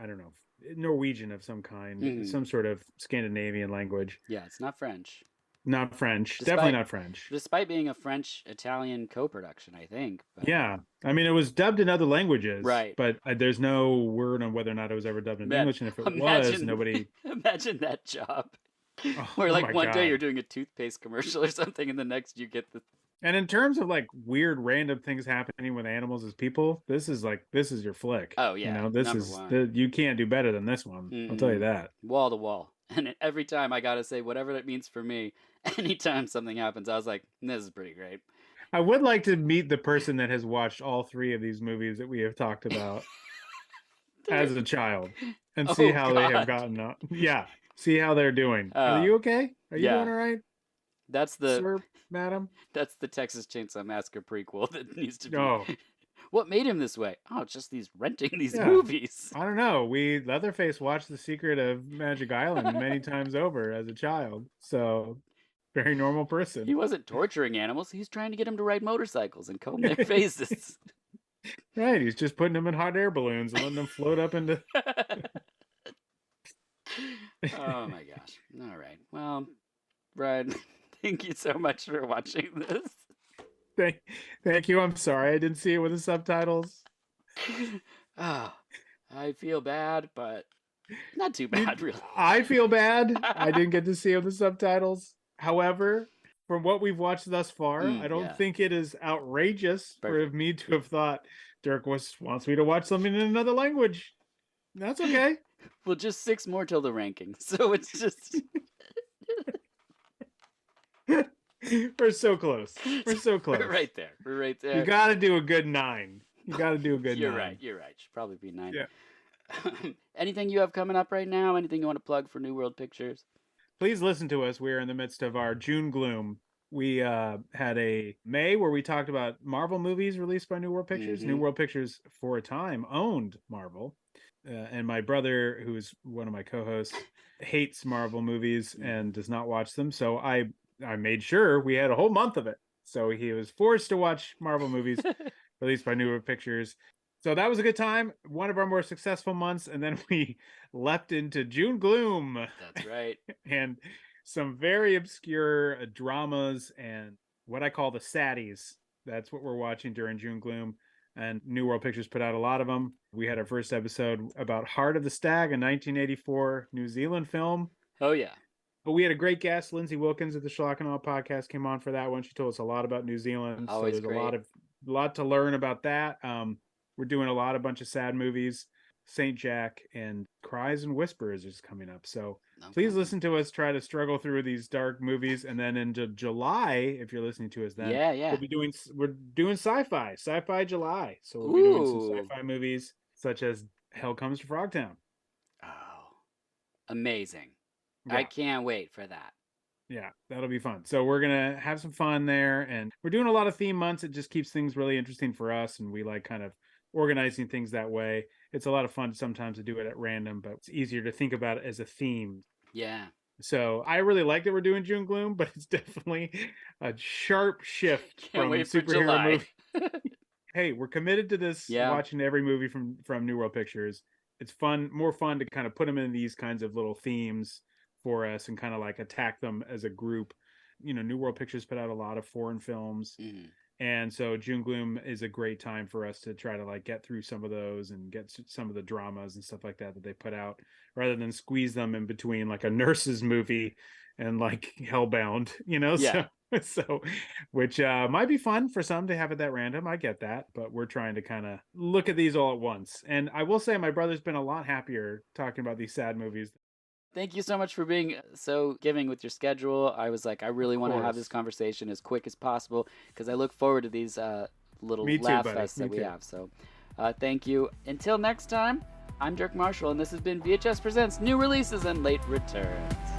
I don't know, Norwegian of some kind, Mhm. some sort of Scandinavian language. Yeah, it's not French. Not French. Despite- Definitely not French. Despite being a French-Italian co-production, I think. But... Yeah, I mean, it was dubbed in other languages, Right. But there's no word on whether or not it was ever dubbed in Man, English, and if it was, imagine- nobody. Imagine that job. Oh, Where oh like my one day God. you're doing a toothpaste commercial or something, and the next you get the. And in terms of like weird, random things happening with animals as people, this is your flick. Oh, yeah, you know, this number is one. you can't do better than this one. I'll tell you that. Wall to wall. And every time I gotta say, whatever that means for me, anytime something happens, I was like, this is pretty great. I would like to meet the person that has watched all three of these movies that we have talked about as a child and see Oh, how they God. have gotten up. Yeah, see how they're doing. Are Uh, you okay? Are you yeah. doing all right, That's the sir, madam? that's the Texas Chainsaw Massacre prequel that needs to be. Oh. What made him this way? Oh, it's just these renting these Yeah. movies. I don't know. Leatherface watched The Secret of Magic Island many times over as a child, so very normal person. He wasn't torturing animals. He's trying to get them to ride motorcycles and comb their faces. Right, he's just putting them in hot air balloons and letting them float up into. Oh my gosh. All right. Well, Brian, thank you so much for watching this. Thank you. I'm sorry I didn't see it with the subtitles. Oh, I feel bad, but not too bad, really. I feel bad. I didn't get to see it with the subtitles. However, from what we've watched thus far, I don't yeah. think it is outrageous Perfect. for me to have thought Dirk wants me to watch something in another language. That's okay. Well, just 6 more till the ranking. So it's just. We're so close. We're so close. We're right there. We're right there. You got to do a good 9. You got to do a good You're 9. right. You're right. Should probably be 9. Yeah. Anything you have coming up right now? Anything you want to plug for New World Pictures? please listen to us. We're in the midst of our June gloom. We had a May where we talked about Marvel movies released by New World Pictures. New World Pictures, for a time, owned Marvel. And my brother, who is one of my co-hosts, hates Marvel movies and does not watch them. So I made sure we had a whole month of it. So he was forced to watch Marvel movies released by New World Pictures. So that was a good time. One of our more successful months. And then we leapt into June gloom. That's right. And some very obscure dramas and what I call the saddies. That's what we're watching during June gloom. And New World Pictures put out a lot of them. We had our first episode about Heart of the Stag, a 1984 New Zealand film. Oh, yeah. But we had a great guest, Lindsay Wilkins at the Schlock and All podcast, came on for that one. She told us a lot about New Zealand. Always so there's great. a lot to learn about that. We're doing a bunch of sad movies. Saint Jack and Cries and Whispers is coming up. So please listen to us try to struggle through these dark movies. And then into July, if you're listening to us then, we're doing sci-fi July. So we'll be doing some sci-fi movies such as Hell Comes to Frogtown. Oh, amazing. Yeah. I can't wait for that. Yeah, that'll be fun. So we're going to have some fun there. And we're doing a lot of theme months. It just keeps things really interesting for us. And we like kind of organizing things that way. It's a lot of fun sometimes to do it at random, but it's easier to think about it as a theme. Yeah. So I really like that we're doing June gloom, but it's definitely a sharp shift from superhero movie. Hey, we're committed to this. Watching every movie from New World Pictures. It's more fun to kind of put them in these kinds of little themes for us and kind of like attack them as a group. You know, New World Pictures put out a lot of foreign films. And so June gloom is a great time for us to try to like get through some of those and get some of the dramas and stuff like that they put out, rather than squeeze them in between like a nurse's movie and like Hellbound, you know? Yeah. So which might be fun for some to have it that random. I get that, but we're trying to kind of look at these all at once. And I will say my brother's been a lot happier talking about these sad movies. Thank you so much for being so giving with your schedule. I was like, I really want to have this conversation as quick as possible because I look forward to these little laugh fests that we have. So thank you. Until next time, I'm Dirk Marshall, and this has been VHS Presents New Releases and Late Returns.